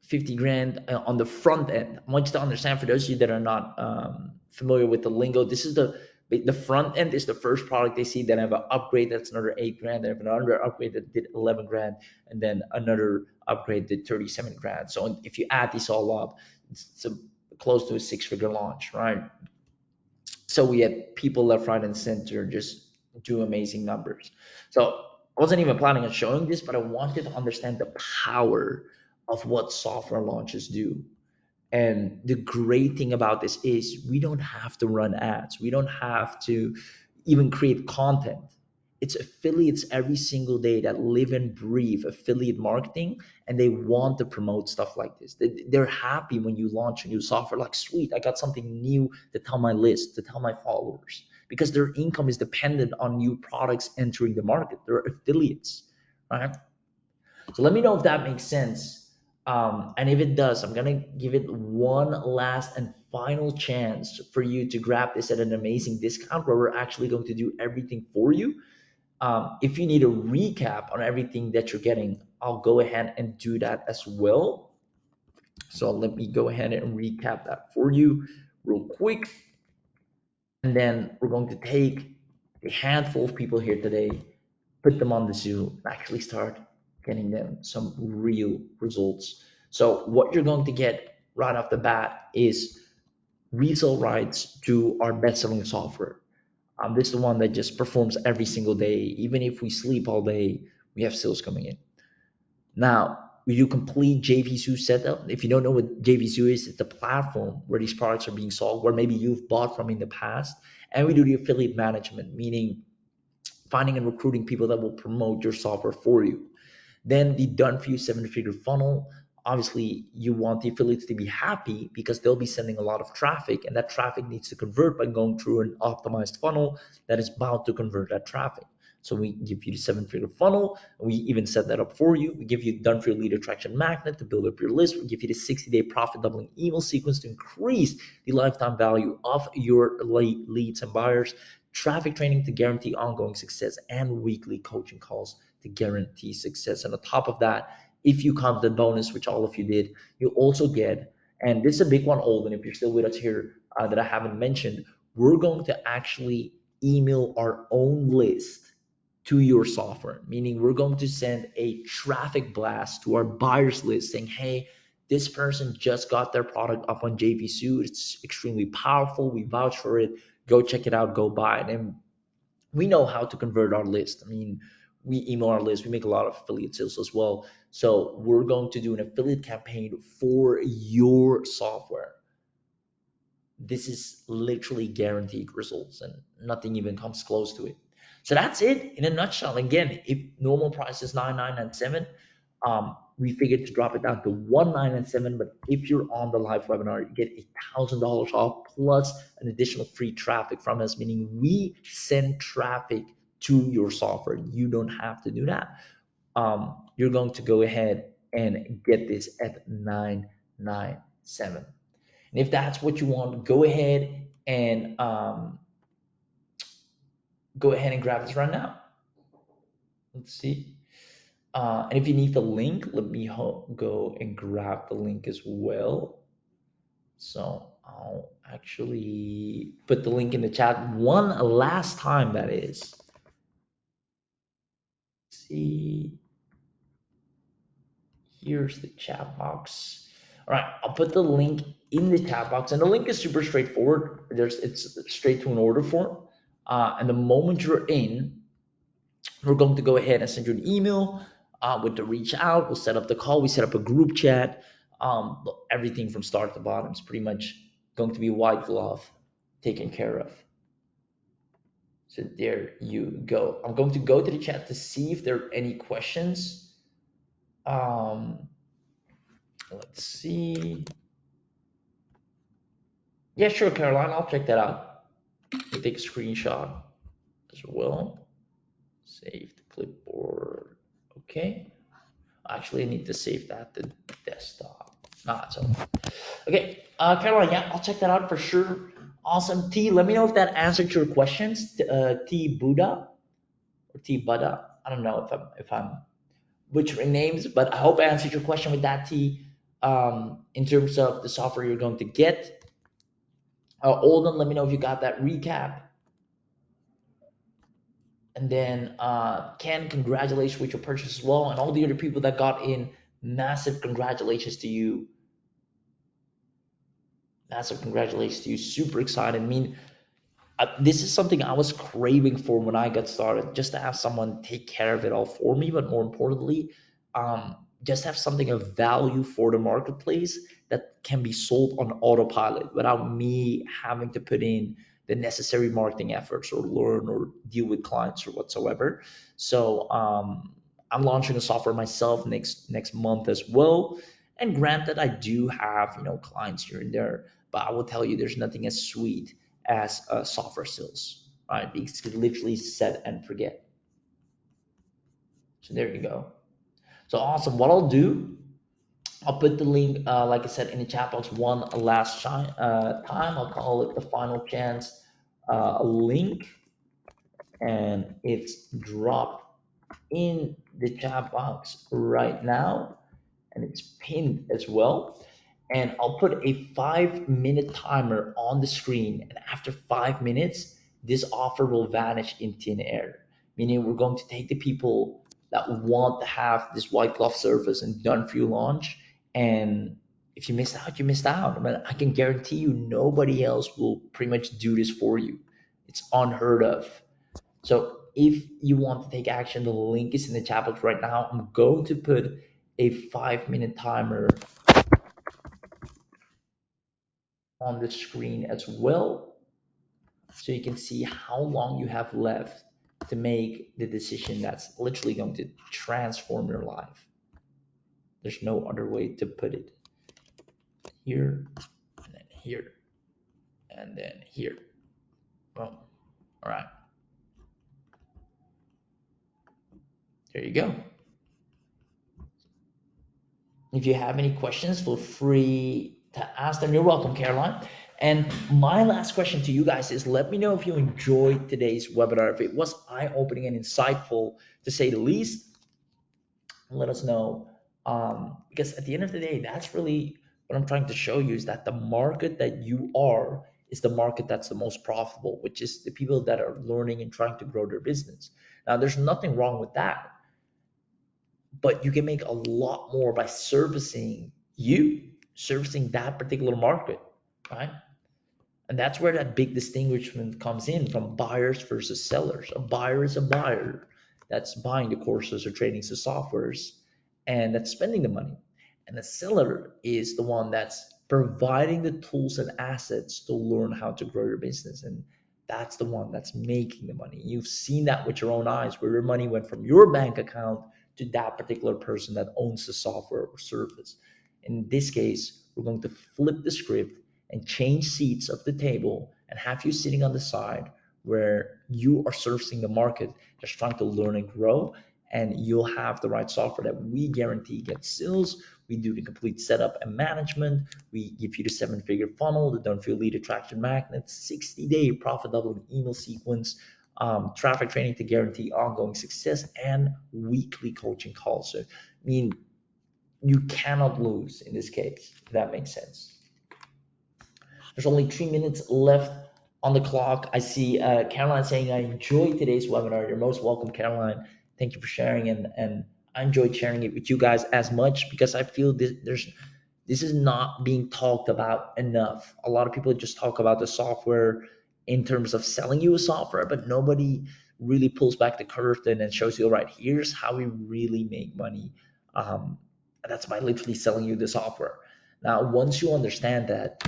50 grand on the front end. I want you to understand, for those of you that are not familiar with the lingo, this is the front end is the first product they see. Then I have an upgrade that's another 8 grand. Then I have another upgrade that did 11 grand, and then another upgrade did 37 grand. So if you add this all up, it's close to a six-figure launch, right? So we had people left, right, and center just do amazing numbers. So I wasn't even planning on showing this, but I wanted to understand the power of what software launches do. And the great thing about this is we don't have to run ads. We don't have to even create content. It's affiliates every single day that live and breathe affiliate marketing, and they want to promote stuff like this. They're happy when you launch a new software, like, sweet, I got something new to tell my list, to tell my followers, because their income is dependent on new products entering the market. They're affiliates, right? So let me know if that makes sense. And if it does, I'm gonna give it one last and final chance for you to grab this at an amazing discount where we're actually going to do everything for you. If you need a recap on everything that you're getting, I'll go ahead and do that as well. So let me go ahead and recap that for you real quick. And then we're going to take a handful of people here today, put them on the Zoom, actually start getting them some real results. So what you're going to get right off the bat is resale rights to our best-selling software. This is the one that just performs every single day. Even if we sleep all day, we have sales coming in. Now, we do complete JVZoo setup. If you don't know what JVZoo is, it's the platform where these products are being sold, where maybe you've bought from in the past. And we do the affiliate management, meaning finding and recruiting people that will promote your software for you. Then the done for you seven-figure funnel. Obviously, you want the affiliates to be happy because they'll be sending a lot of traffic, and that traffic needs to convert by going through an optimized funnel that is bound to convert that traffic. So we give you the seven-figure funnel. We even set that up for you. We give you done for your lead attraction magnet to build up your list. We give you the 60-day profit doubling email sequence to increase the lifetime value of your leads and buyers. Traffic training to guarantee ongoing success, and weekly coaching calls to guarantee success. And on top of that, if you count the bonus, which all of you did, you also get, and this is a big one, Olden, if you're still with us here, that I haven't mentioned, we're going to actually email our own list to your software, meaning we're going to send a traffic blast to our buyers list saying, hey, this person just got their product up on JVZoo. It's extremely powerful. We vouch for it. Go check it out. Go buy it. And we know how to convert our list. I mean, we email our list. We make a lot of affiliate sales as well. So we're going to do an affiliate campaign for your software. This is literally guaranteed results, and nothing even comes close to it. So that's it in a nutshell. Again, if normal price is 9,997, We figured to drop it down to 1997. But if you're on the live webinar, you get $1,000 off plus an additional free traffic from us, meaning we send traffic to your software. You don't have to do that. You're going to go ahead and get this at 997. And if that's what you want, go ahead and grab this right now. Let's see. And if you need the link, let me go and grab the link as well. So I'll actually put the link in the chat one last time, that is. Let's see, here's the chat box. All right, I'll put the link in the chat box, and the link is super straightforward. It's straight to an order form. And the moment you're in, we're going to go ahead and send you an email with the reach out. We'll set up the call. We set up a group chat. Everything from start to bottom is pretty much going to be white glove taken care of. So there you go. I'm going to go to the chat to see if there are any questions. Let's see. Yeah, sure, Caroline. I'll check that out. You take a screenshot as well. Save the clipboard. Okay. Actually, I need to save that to desktop. Not so. Okay, Caroline, yeah, I'll check that out for sure. Awesome. T, let me know if that answered your questions. T Buddha or T Buddha. I don't know if I'm butchering names, but I hope I answered your question with that, T. In terms of the software you're going to get. Olden, let me know if you got that recap. And then Ken, congratulations with your purchase as well, and all the other people that got in. Massive congratulations to you. Massive congratulations to you. Super excited. I mean, this is something I was craving for when I got started, just to have someone take care of it all for me. But more importantly, just have something of value for the marketplace that can be sold on autopilot without me having to put in the necessary marketing efforts or learn or deal with clients or whatsoever. So I'm launching a software myself next month as well. And granted, I do have clients here and there, but I will tell you, there's nothing as sweet as software sales, right? Because you can literally set and forget. So there you go. So awesome. What I'll put the link, like I said, in the chat box one last time. I'll call it the final chance link, and it's dropped in the chat box right now, and it's pinned as well. And I'll put a 5-minute timer on the screen. And after 5 minutes, this offer will vanish in thin air. Meaning we're going to take the people that want to have this white glove service and done for you launch. And if you missed out, you missed out. I mean, I can guarantee you nobody else will pretty much do this for you. It's unheard of. So if you want to take action, the link is in the chat box right now. I'm going to put a 5-minute timer on the screen as well, so you can see how long you have left to make the decision that's literally going to transform your life. There's no other way to put it. Here, and then here, and then here. Well, all right. There you go. If you have any questions, feel free to ask them. You're welcome, Caroline. And my last question to you guys is, let me know if you enjoyed today's webinar, if it was eye-opening and insightful, to say the least. Let us know. Because at the end of the day, that's really what I'm trying to show you, is that the market that you are is the market that's the most profitable, which is the people that are learning and trying to grow their business. Now, there's nothing wrong with that, but you can make a lot more by servicing that particular market, right? And that's where that big distinguishment comes in from buyers versus sellers. A buyer is a buyer that's buying the courses or trainings or softwares and that's spending the money. And the seller is the one that's providing the tools and assets to learn how to grow your business. And that's the one that's making the money. You've seen that with your own eyes, where your money went from your bank account to that particular person that owns the software or service. In this case, we're going to flip the script and change seats of the table and have you sitting on the side where you are servicing the market, just trying to learn and grow. And you'll have the right software that we guarantee gets sales. We do the complete setup and management. We give you the seven-figure funnel, the done for you lead attraction magnet, 60-day profit doubling email sequence, traffic training to guarantee ongoing success, and weekly coaching calls. So, I mean, you cannot lose in this case, if that makes sense. There's only 3 minutes left on the clock. I see Caroline saying, I enjoyed today's webinar. You're most welcome, Caroline. Thank you for sharing. And I enjoyed sharing it with you guys as much because I feel this is not being talked about enough. A lot of people just talk about the software in terms of selling you a software, but nobody really pulls back the curtain and shows you, all right, here's how we really make money. Um, that's by literally selling you the software. Now, once you understand that,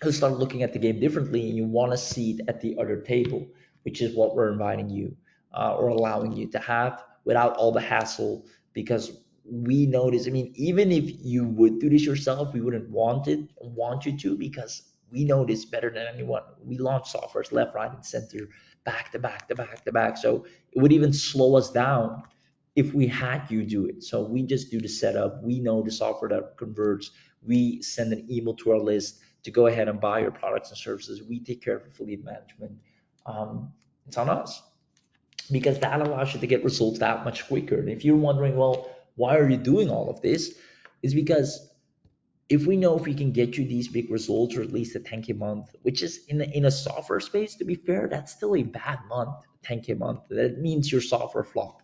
you start looking at the game differently and you want a seat at the other table, which is what we're inviting you or allowing you to have without all the hassle. Because we notice, I mean, even if you would do this yourself, we wouldn't want you to, because we know this better than anyone. We launch softwares left, right, and center, back to back to back to back. So it would even slow us down if we had you do it. So we just do the setup. We know the software that converts. We send an email to our list to go ahead and buy your products and services. We take care of affiliate management. It's on us because that allows you to get results that much quicker. And if you're wondering, well, why are you doing all of this? Is because if we know if we can get you these big results or at least a 10K month, which is in a software space, to be fair, that's still a bad month, 10K month. That means your software flopped.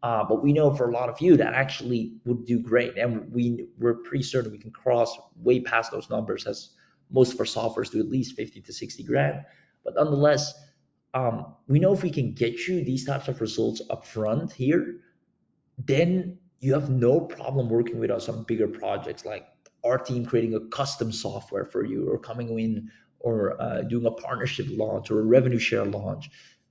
But we know for a lot of you that actually would do great. And we're pretty certain we can cross way past those numbers as most of our softwares do at least 50 to 60 grand. But nonetheless, we know if we can get you these types of results up front here, then you have no problem working with us on bigger projects like our team creating a custom software for you or coming in or doing a partnership launch or a revenue share launch.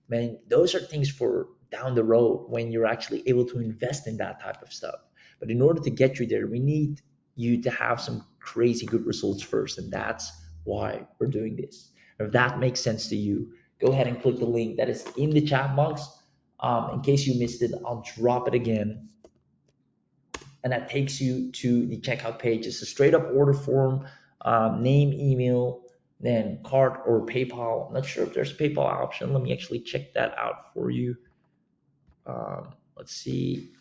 Man, those are things for down the road when you're actually able to invest in that type of stuff. But in order to get you there, we need you to have some crazy good results first. And that's why we're doing this. If that makes sense to you, go ahead and click the link that is in the chat box. In case you missed it, I'll drop it again. And that takes you to the checkout page. It's a straight up order form, name, email, then card or PayPal. I'm not sure if there's a PayPal option. Let me actually check that out for you. Let's see.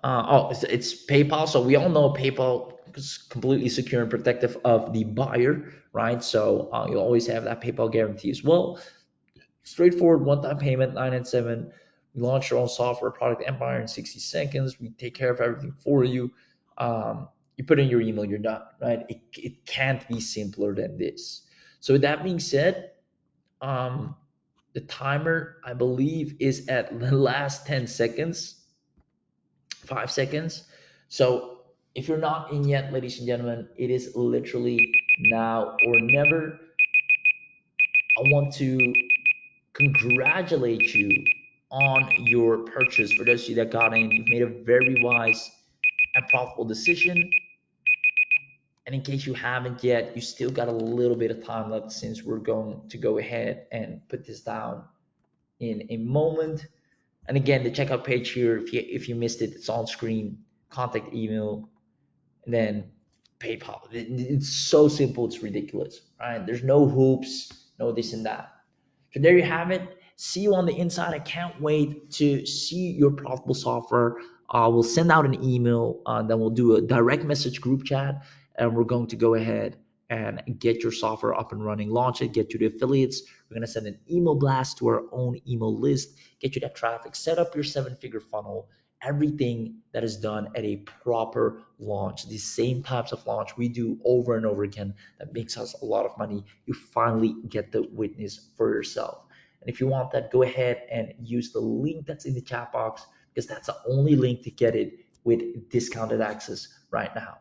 It's PayPal. So we all know PayPal is completely secure and protective of the buyer, right? So you'll always have that PayPal guarantee as well. Straightforward one-time payment, 997. We launch our own software product empire in 60 seconds. We take care of everything for you. You put in your email, you're done, right? It can't be simpler than this. So with that being said, the timer, I believe, is at the last 10 seconds, 5 seconds. So if you're not in yet, ladies and gentlemen, it is literally now or never. I want to congratulate you on your purchase. For those of you that got in, you've made a very wise and profitable decision. And in case you haven't yet, you still got a little bit of time left since we're going to go ahead and put this down in a moment. And again, the checkout page here, if you missed it, it's on screen. Contact email, and then PayPal. It's so simple, it's ridiculous, right? There's no hoops, no this and that. So there you have it. See you on the inside. I can't wait to see your profitable software. We'll send out an email, then we'll do a direct message group chat, and we're going to go ahead and get your software up and running, launch it, get you the affiliates. We're going to send an email blast to our own email list, get you that traffic, set up your seven-figure funnel, everything that is done at a proper launch. The same types of launch we do over and over again that makes us a lot of money. You finally get the witness for yourself. And if you want that, go ahead and use the link that's in the chat box because that's the only link to get it with discounted access right now.